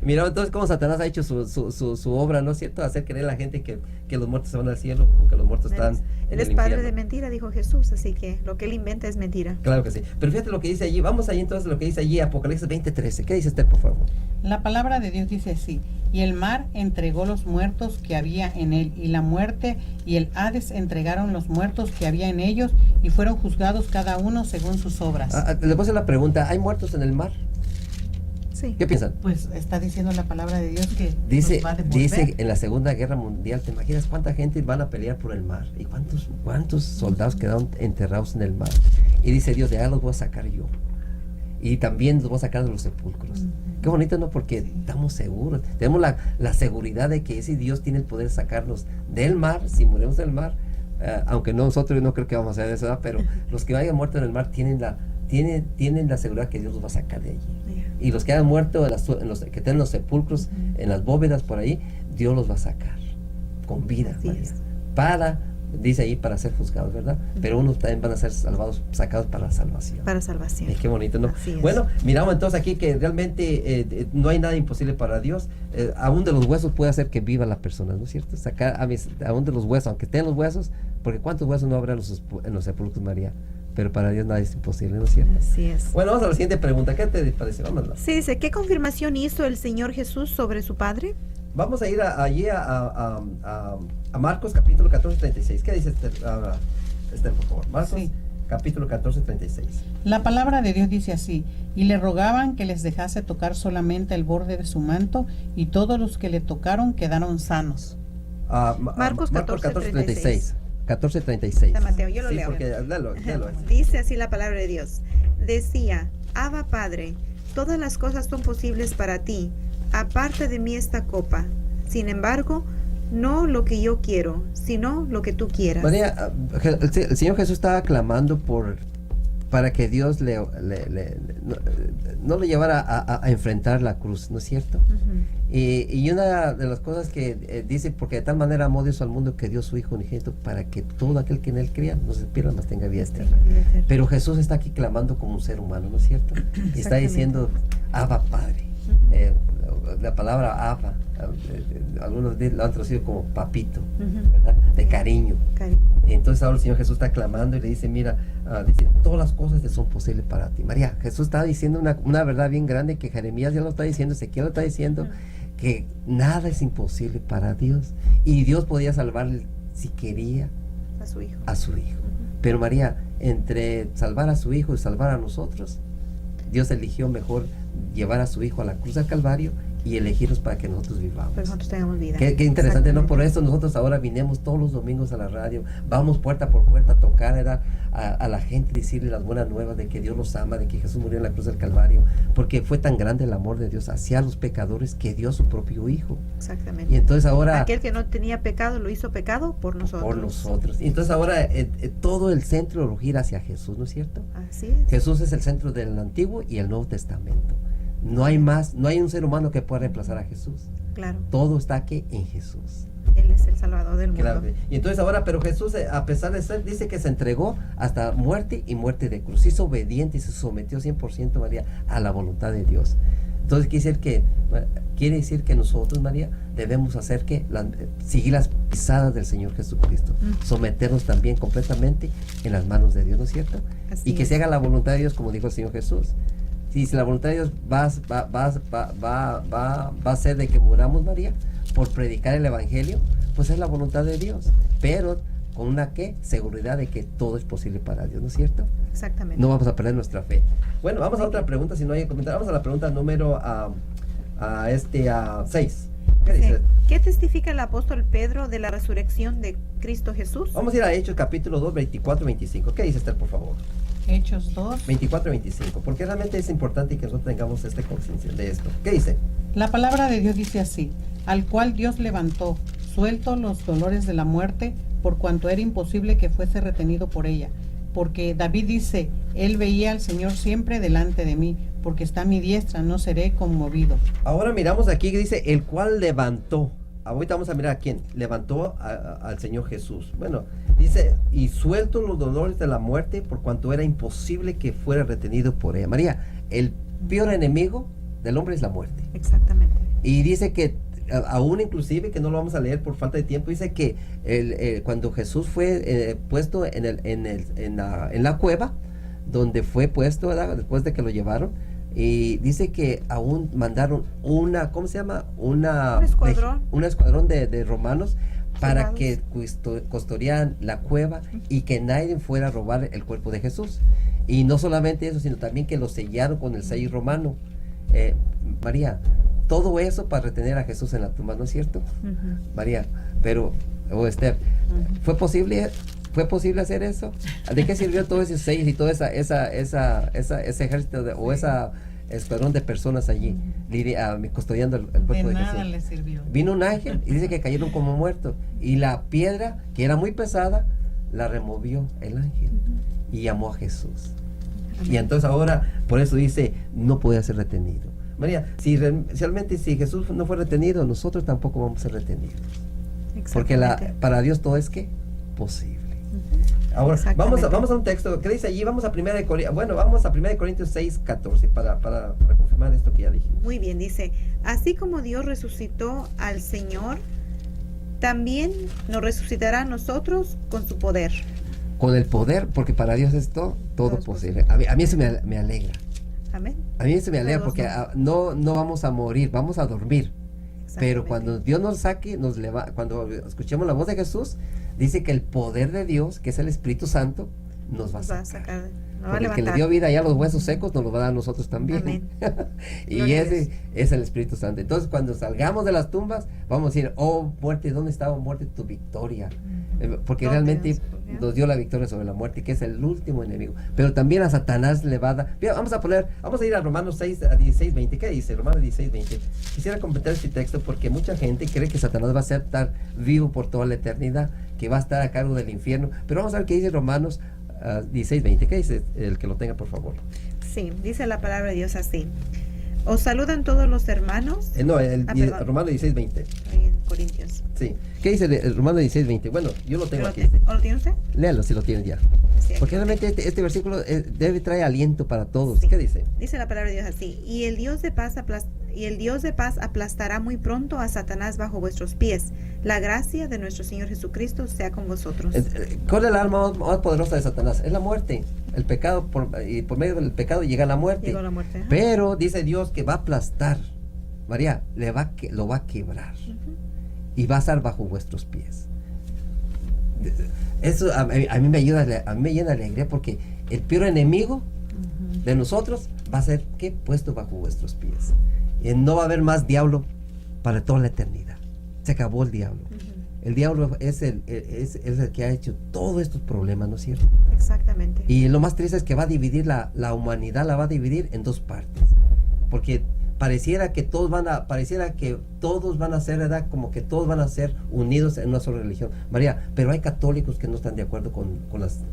Mira, entonces cómo Satanás ha hecho su obra, ¿no es cierto? Hacer creer a la gente que los muertos se van al cielo o que los muertos están Él en es el padre infierno. de mentira, dijo Jesús, así que lo que él inventa es mentira. Claro que sí. Pero fíjate lo que dice allí. Vamos allí entonces lo que dice allí, Apocalipsis 20:13. ¿Qué dice usted, por favor? La palabra de Dios dice así: y el mar entregó los muertos que había en él, y la muerte y el Hades entregaron los muertos que había en ellos, y fueron juzgados cada uno según sus obras. Le voy a hacer la pregunta, ¿hay muertos en el mar? Sí. ¿Qué piensan? Pues está diciendo la palabra de Dios que Dice, los va a devolver. dice en la Segunda Guerra Mundial, ¿te imaginas cuánta gente van a pelear por el mar? ¿Y cuántos soldados quedaron enterrados en el mar? Y dice Dios, de allá los voy a sacar yo. Y también los voy a sacar de los sepulcros. Qué bonito, ¿no? Porque estamos seguros. Tenemos la seguridad de que ese Dios tiene el poder de sacarnos del mar, si morimos del mar. Aunque nosotros no creo que vamos a hacer eso, ¿verdad? Pero los que hayan muerto en el mar tienen la seguridad que Dios los va a sacar de allí. Y los que hayan muerto que estén en los sepulcros, en las bóvedas por ahí, Dios los va a sacar con vida, Así María. es. Dice ahí, para ser juzgados, ¿verdad? Pero unos también van a ser sacados para la salvación. Para salvación. Qué bonito, ¿no? Así es. Bueno, miramos entonces aquí que realmente no hay nada imposible para Dios. Aún de los huesos puede hacer que viva la persona, ¿no es cierto? Sacar aún de los huesos, aunque estén los huesos, porque ¿cuántos huesos no habrá en los sepulcros, María? Pero para Dios nada es imposible, ¿no es cierto? Así es. Bueno, vamos a la siguiente pregunta. ¿Qué te parece? Vámonos. Sí, dice, ¿qué confirmación hizo el Señor Jesús sobre su Padre? Vamos a ir allí a Marcos capítulo 14:36. ¿Qué dice Esther, por favor? Marcos Sí. capítulo 14:36. La palabra de Dios dice así: y le rogaban que les dejase tocar solamente el borde de su manto, y todos los que le tocaron quedaron sanos. Marcos 14:36. 14:36. Está Mateo, yo lo Sí, leo. porque, léelo. Dice así la palabra de Dios. Decía, Abba Padre, todas las cosas son posibles para ti. Aparta de mí esta copa. Sin embargo, no lo que yo quiero, sino lo que tú quieras. María, el Señor Jesús estaba clamando para que Dios no le llevara a enfrentar la cruz, ¿no es cierto? Y una de las cosas que dice, porque de tal manera amó Dios al mundo que dio su Hijo unigénito para que todo aquel que en él crea no se pierda, mas tenga vida eterna. Pero Jesús está aquí clamando como un ser humano, ¿no es cierto? Y está diciendo, Abba Padre. La palabra Abba, algunos lo han traducido como papito, ¿verdad? De cariño. Entonces ahora el Señor Jesús está clamando y le dice, mira, dice, todas las cosas te son posibles para ti. María, Jesús está diciendo una verdad bien grande que Jeremías ya lo está diciendo, Ezequiel lo está diciendo, que nada es imposible para Dios. Y Dios podía salvarle si quería a su hijo. Pero María, entre salvar a su hijo y salvar a nosotros, Dios eligió mejor llevar a su hijo a la cruz del Calvario y elegirnos para que nosotros vivamos. Pero nosotros tengamos vida. Qué interesante, ¿no? Por eso nosotros ahora vinimos todos los domingos a la radio, vamos puerta por puerta a tocar a la gente, decirle las buenas nuevas de que Dios los ama, de que Jesús murió en la cruz del Calvario, porque fue tan grande el amor de Dios hacia los pecadores que dio su propio Hijo. Exactamente. Y entonces ahora... Aquel que no tenía pecado lo hizo pecado por nosotros. Por nosotros. Y entonces ahora todo el centro lo gira hacia Jesús, ¿no es cierto? Así es. Jesús es el centro del Antiguo y el Nuevo Testamento. No hay un ser humano que pueda reemplazar a Jesús. Claro. Todo está aquí en Jesús. Él es el Salvador del mundo. Claro. Y entonces ahora, pero Jesús, a pesar de ser, dice que se entregó hasta muerte y muerte de cruz. Hizo obediente y se sometió 100%, María, a la voluntad de Dios. Entonces quiere decir que nosotros, María, debemos hacer seguir las pisadas del Señor Jesucristo. Someternos también completamente en las manos de Dios, ¿no es cierto? Así y que es. se haga la voluntad de Dios, como dijo el Señor Jesús. Si la voluntad de Dios va a ser de que muramos, María, por predicar el Evangelio, pues es la voluntad de Dios. Pero con una seguridad de que todo es posible para Dios, ¿no es cierto? Exactamente. No vamos a perder nuestra fe. Bueno, vamos a otra pregunta, si no hay comentario. Vamos a la pregunta número 6. ¿Qué dice? ¿Qué testifica el apóstol Pedro de la resurrección de Cristo Jesús? Vamos a ir a Hechos capítulo 2, 24 y 25. ¿Qué dice Esther, por favor? Hechos 2. 24 y 25, porque realmente es importante que nosotros tengamos esta conciencia de esto. ¿Qué dice? La palabra de Dios dice así: al cual Dios levantó, suelto los dolores de la muerte, por cuanto era imposible que fuese retenido por ella. Porque David dice, él veía al Señor siempre delante de mí, porque está a mi diestra, no seré conmovido. Ahora miramos aquí que dice, el cual levantó. Ahorita vamos a mirar a quién. Levantó al Señor Jesús. Bueno, dice, y suelto los dolores de la muerte, por cuanto era imposible que fuera retenido por ella. María, el peor enemigo del hombre es la muerte. Exactamente. Y dice que aún inclusive, que no lo vamos a leer por falta de tiempo, dice que cuando Jesús fue puesto en la cueva, donde fue puesto, ¿verdad? Después de que lo llevaron, y dice que aún mandaron ¿cómo se llama? Un escuadrón de romanos para que custodiaran la cueva y que nadie fuera a robar el cuerpo de Jesús. Y no solamente eso, sino también que lo sellaron con el sello romano. María, todo eso para retener a Jesús en la tumba, ¿no es cierto? María, pero, Esther, ¿fue posible hacer eso? ¿De qué sirvió todo ese sello y todo ese ejército o esa escuadrón de personas allí custodiando el cuerpo de Jesús? De nada le sirvió. Vino un ángel y dice que cayeron como muertos, y la piedra, que era muy pesada, la removió el ángel y llamó a Jesús. Y entonces ahora, por eso dice, no puede ser retenido. María, si realmente si Jesús no fue retenido, nosotros tampoco vamos a ser retenidos. Porque para Dios todo es ¿qué? Posible. Ahora, vamos a un texto que dice allí, vamos a 1 Corintios 6, 14, para confirmar esto que ya dijimos. Muy bien, dice, así como Dios resucitó al Señor, también nos resucitará a nosotros con su poder. Con el poder, porque para Dios es todo posible. A mí eso me alegra. Amén. A mí eso me alegra porque no vamos a morir, vamos a dormir. Pero cuando Dios nos saque, cuando escuchemos la voz de Jesús, dice que el poder de Dios, que es el Espíritu Santo, nos va a sacar. Porque el que le dio vida ya a los huesos secos, nos lo va a dar a nosotros también. Amén. Y ese es el Espíritu Santo. Entonces, cuando salgamos de las tumbas, vamos a decir, oh muerte, ¿dónde estaba muerte tu victoria? Porque realmente nos dio la victoria sobre la muerte, que es el último enemigo. Pero también a Satanás le va a dar. Mira, vamos a ir a Romanos 6, a 16, 20. ¿Qué dice? Romanos 16, 20. Quisiera completar este texto porque mucha gente cree que Satanás va a estar vivo por toda la eternidad, que va a estar a cargo del infierno. Pero vamos a ver qué dice Romanos 16, 20. ¿Qué dice? El que lo tenga, por favor. Sí, dice la palabra de Dios así. Os saludan todos los hermanos. Romanos 16, 20. Ahí en Corintios. Sí. ¿Qué dice el Romanos 16, 20? Bueno, yo lo tengo aquí. ¿O lo tiene usted? Léalo si lo tienes ya. Sí, porque realmente este versículo debe traer aliento para todos. Sí. ¿Qué dice? Dice la palabra de Dios así. Y el Dios de paz aplastará muy pronto a Satanás bajo vuestros pies. La gracia de nuestro Señor Jesucristo sea con vosotros. ¿Cuál es el arma más poderosa de Satanás? Es la muerte. El pecado, y por medio del pecado llega la muerte. Llegó la muerte. Pero dice Dios que va a aplastar. María, lo va a quebrar. Y va a estar bajo vuestros pies. Eso a mí me ayuda, a mí me llena de alegría, porque el peor enemigo de nosotros va a ser ¿qué? Puesto bajo vuestros pies. Y no va a haber más diablo para toda la eternidad. Se acabó el diablo. El diablo es el que ha hecho todos estos problemas, ¿no es cierto? Exactamente. Y lo más triste es que va a dividir la humanidad, la va a dividir en dos partes. Porque pareciera que todos van a ser, ¿verdad? Como que todos van a ser unidos en una sola religión. María, pero hay católicos que no están de acuerdo con las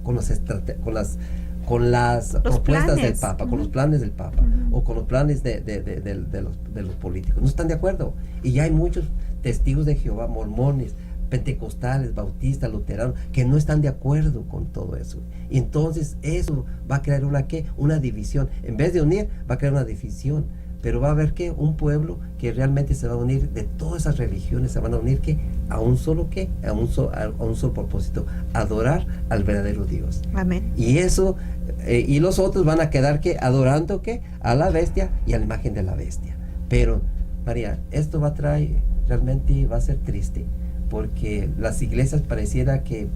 propuestas del Papa, con los planes del Papa, o con los planes de los políticos. No están de acuerdo. Y ya hay muchos testigos de Jehová, mormones, pentecostales, bautistas, luteranos, que no están de acuerdo con todo eso. Y entonces eso va a crear una división. En vez de unir, va a crear una división. Pero va a haber un pueblo que realmente se va a unir de todas esas religiones, se van a unir a un solo propósito: adorar al verdadero Dios. Amén. Y eso, y los otros van a quedar adorando a la bestia y a la imagen de la bestia. Pero María, esto realmente va a ser triste, porque las iglesias pareciera que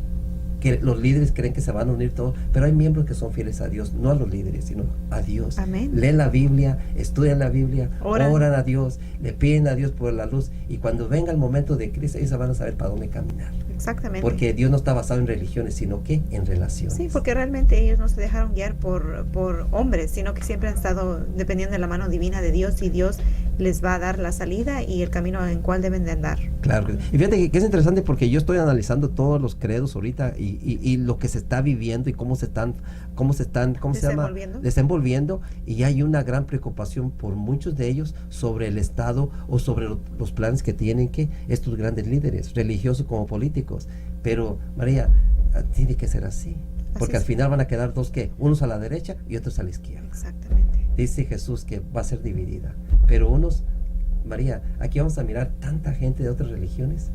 que los líderes creen que se van a unir todos, pero hay miembros que son fieles a Dios, no a los líderes, sino a Dios. Amén. Leen la Biblia, estudian la Biblia, Oran. oran a Dios, le piden a Dios por la luz, y cuando venga el momento de crisis, ellos van a saber para dónde caminar. Exactamente. Porque Dios no está basado en religiones, sino que en relaciones. Sí, porque realmente ellos no se dejaron guiar por hombres, sino que siempre han estado dependiendo de la mano divina de Dios, y Dios les va a dar la salida y el camino en cual deben de andar. Claro. Y fíjate que es interesante porque yo estoy analizando todos los credos ahorita y lo que se está viviendo y cómo se están desenvolviendo, y hay una gran preocupación por muchos de ellos sobre el Estado o sobre los planes que tienen que estos grandes líderes, religiosos como políticos. Pero María, tiene que ser así, porque al final van a quedar dos, que unos a la derecha y otros a la izquierda. Exactamente. Dice Jesús que va a ser dividida, pero unos, María, aquí vamos a mirar tanta gente de otras religiones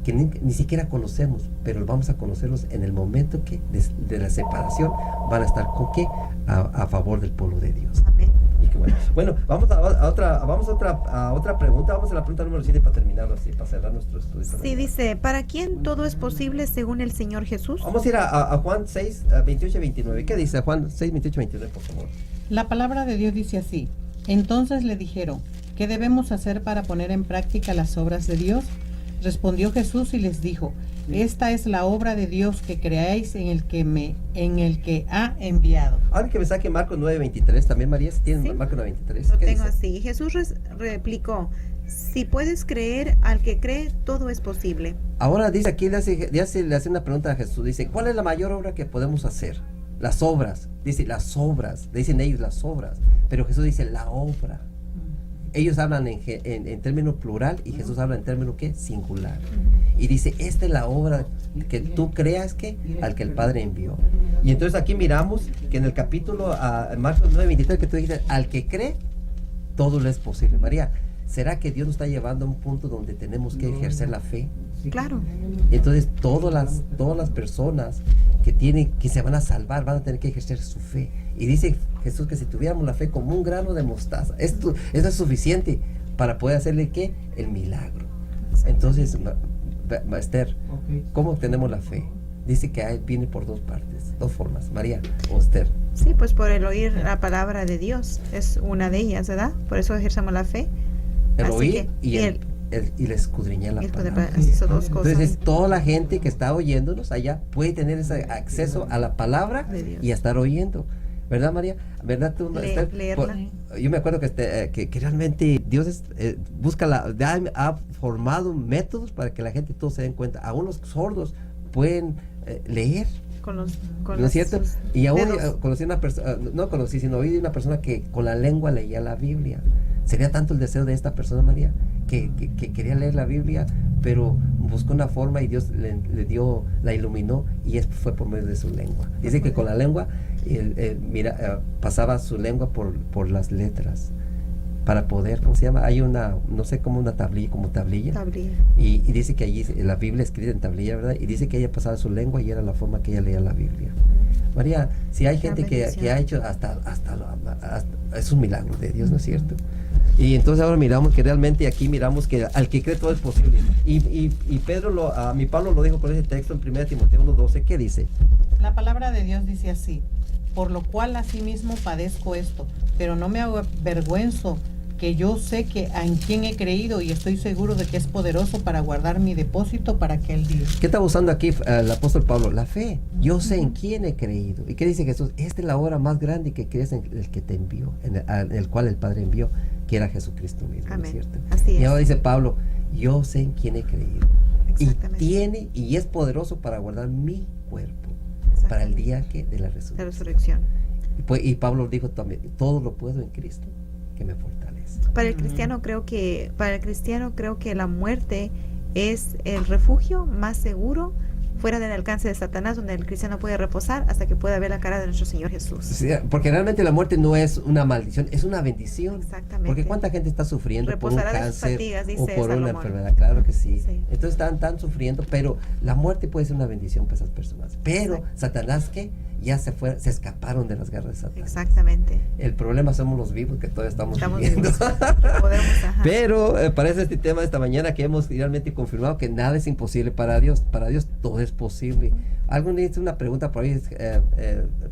que ni siquiera conocemos, pero vamos a conocerlos en el momento que de la separación van a estar con qué, a favor del pueblo de Dios. Amén. Y que bueno, vamos a otra pregunta. Vamos a la pregunta número 7 para terminarlo así, para cerrar nuestro estudio. Sí, dice, ¿para quién todo es posible según el Señor Jesús? Vamos a ir a Juan 6, 28 y 29. ¿Qué dice Juan 6, 28 y 29, por favor? La palabra de Dios dice así: entonces le dijeron, ¿qué debemos hacer para poner en práctica las obras de Dios? Respondió Jesús y les dijo, esta es la obra de Dios, que creáis en el que ha enviado. Ahora que me saque Marcos 9:23 también, María, si tienen Sí. Marcos 9:23. Lo ¿qué tengo dice? así. Jesús replicó, si puedes creer, al que cree, todo es posible. Ahora dice aquí, le hace una pregunta a Jesús. Dice, ¿cuál es la mayor obra que podemos hacer? Las obras. Dice, las obras. Dicen ellos las obras. Pero Jesús dice, la obra. Ellos hablan en término plural y Jesús habla en término ¿qué? Singular. Y dice, esta es la obra que tú creas que al que el Padre envió. Y entonces aquí miramos que en el capítulo Marcos 9:23 que tú dices, al que cree, todo le es posible. María, ¿será que Dios nos está llevando a un punto donde tenemos que ejercer la fe? Claro. Entonces todas las personas que se van a salvar van a tener que ejercer su fe. Y dice Jesús que si tuviéramos la fe como un grano de mostaza, esto es suficiente para poder hacerle ¿qué? El milagro. Entonces, Esther, ¿cómo obtenemos la fe? Dice que viene por dos partes, dos formas. María o Esther. Sí, pues por el oír la palabra de Dios, es una de ellas, ¿verdad? Por eso ejercemos la fe. El Así oír que, y el escudriñar la palabra. Así son dos cosas. Entonces toda la gente que está oyéndonos allá puede tener ese acceso a la palabra De Dios. y a estar oyendo. ¿Verdad, María? ¿Verdad tú? Leerla. Yo me acuerdo que realmente Dios ha formado métodos para que la gente todos se den cuenta. Aún los sordos pueden leer. ¿No es cierto? sus Y aún dedos. conocí una persona, no conocí, sino oí de una persona que con la lengua leía la Biblia. Sería tanto el deseo de esta persona, María, que quería leer la Biblia, pero buscó una forma y Dios le dio, la iluminó, y fue por medio de su lengua. Dice que con la lengua pasaba su lengua por las letras para poder, ¿cómo se llama? Hay una, no sé, como una tablilla. Y dice que allí la Biblia escrita en tablilla, ¿verdad? Y dice que ella pasaba su lengua y era la forma que ella leía la Biblia. María, si hay gente que ha hecho hasta es un milagro de Dios, ¿no es cierto? Y entonces ahora miramos que realmente aquí miramos que al que cree todo es posible. Y Pedro, mi Pablo lo dijo con ese texto en 1 Timoteo 1:12, ¿qué dice? La palabra de Dios dice así: por lo cual asimismo padezco esto, pero no me avergüenzo, que yo sé que en quien he creído y estoy seguro de que es poderoso para guardar mi depósito para aquel día. ¿Qué está usando aquí el apóstol Pablo? La fe. Yo sé en quién he creído. ¿Y qué dice Jesús? Esta es la obra más grande que crees en el que te envió, en el cual el Padre envió, que era Jesucristo mismo, ¿no es cierto? Así es. Y ahora dice Pablo, yo sé en quién he creído. Exactamente. Y es poderoso para guardar mi cuerpo para el día de la resurrección. Y Pablo dijo también, todo lo puedo en Cristo que me fortalece. Para el cristiano creo que la muerte es el refugio más seguro fuera del alcance de Satanás, donde el cristiano puede reposar hasta que pueda ver la cara de nuestro Señor Jesús. Sí, porque realmente la muerte no es una maldición, es una bendición. Exactamente. Porque cuánta gente está sufriendo Reposará por un de sus cáncer fatigas, dice o por una Salomón. enfermedad, claro que sí. Sí. Entonces están sufriendo, pero la muerte puede ser una bendición para esas personas. Pero Exacto. Satanás, ¿qué? ya se escaparon de las garras de Satanás. Exactamente. El problema somos los vivos que todavía estamos Estamos viviendo. vivos. Podemos, ajá. Pero parece este tema de esta mañana que hemos realmente confirmado que nada es imposible para Dios. Para Dios todo es posible. Alguien dice una pregunta por ahí,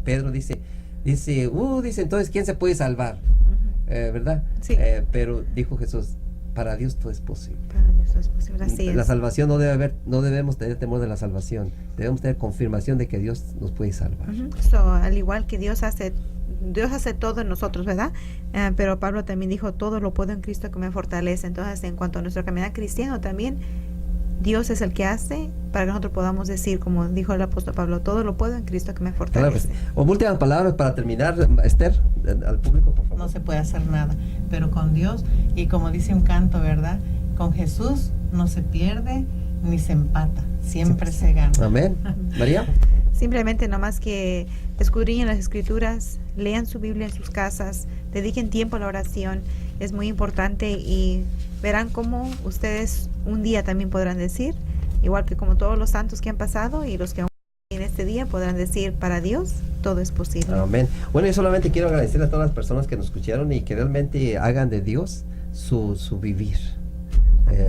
Pedro dice, entonces ¿quién se puede salvar? Ujú. ¿Verdad? Sí. Pero dijo Jesús, para Dios todo es posible. Para Dios todo es posible, así La es. salvación no debemos tener temor de la salvación, debemos tener confirmación de que Dios nos puede salvar. Ujú. So, al igual que Dios hace todo en nosotros, ¿verdad? Pero Pablo también dijo, todo lo puedo en Cristo que me fortalece. Entonces, en cuanto a nuestro caminar cristiano también, Dios es el que hace para que nosotros podamos decir, como dijo el apóstol Pablo, todo lo puedo en Cristo que me Claro que fortalece. sí. Últimas palabras para terminar, Esther, al público, por favor. No se puede hacer nada, pero con Dios, y como dice un canto, ¿verdad? Con Jesús no se pierde ni se empata, siempre se gana. Amén. María. Simplemente nomás que escudriñen las escrituras, lean su Biblia en sus casas, dediquen tiempo a la oración, es muy importante, y verán cómo ustedes un día también podrán decir, igual que como todos los santos que han pasado y los que aún en este día podrán decir, para Dios todo es posible. Amén. Bueno, yo solamente quiero agradecer a todas las personas que nos escucharon y que realmente hagan de Dios su vivir.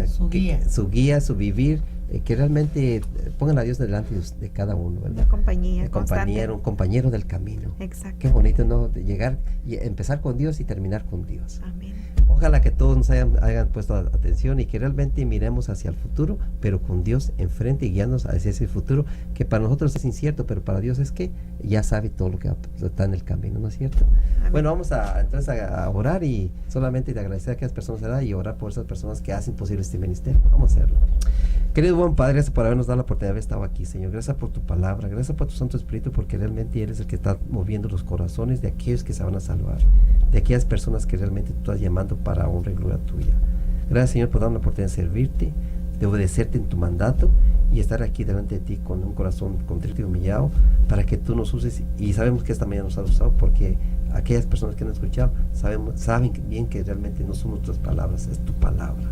Su guía. Su guía, su vivir, que realmente pongan a Dios delante de cada uno, ¿verdad? Una compañía Un constante. compañero del camino. Exacto. Qué bonito, ¿no? De llegar y empezar con Dios y terminar con Dios. Amén. Ojalá que todos nos hayan puesto atención y que realmente miremos hacia el futuro, pero con Dios enfrente y guiándonos hacia ese futuro que para nosotros es incierto, pero para Dios es que ya sabe todo lo que está en el camino, ¿no es cierto? Amén. Bueno, vamos entonces a orar y solamente de agradecer a aquellas personas, ¿verdad? Y orar por esas personas que hacen posible este ministerio. Vamos a hacerlo. Querido buen Padre, gracias por habernos dado la oportunidad de haber estado aquí, Señor. Gracias por tu palabra, gracias por tu Santo Espíritu, porque realmente eres el que está moviendo los corazones de aquellos que se van a salvar, de aquellas personas que realmente tú estás llamando para honra y gloria tuya. Gracias, Señor, por darnos la oportunidad de servirte, de obedecerte en tu mandato y estar aquí delante de ti con un corazón contrito y humillado para que tú nos uses. Y sabemos que esta mañana nos has usado porque aquellas personas que han escuchado saben bien que realmente no son nuestras palabras, es tu palabra.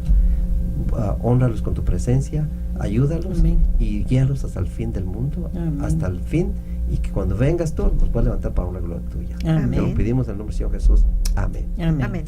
Hónralos con tu presencia, ayúdalos. Amén. Y guíalos hasta el fin del mundo, Amén. hasta el fin, y que cuando vengas tú nos puedas levantar para una gloria tuya. Amén. Te lo pedimos en el nombre del Señor Jesús. Amén. Amén. Amén.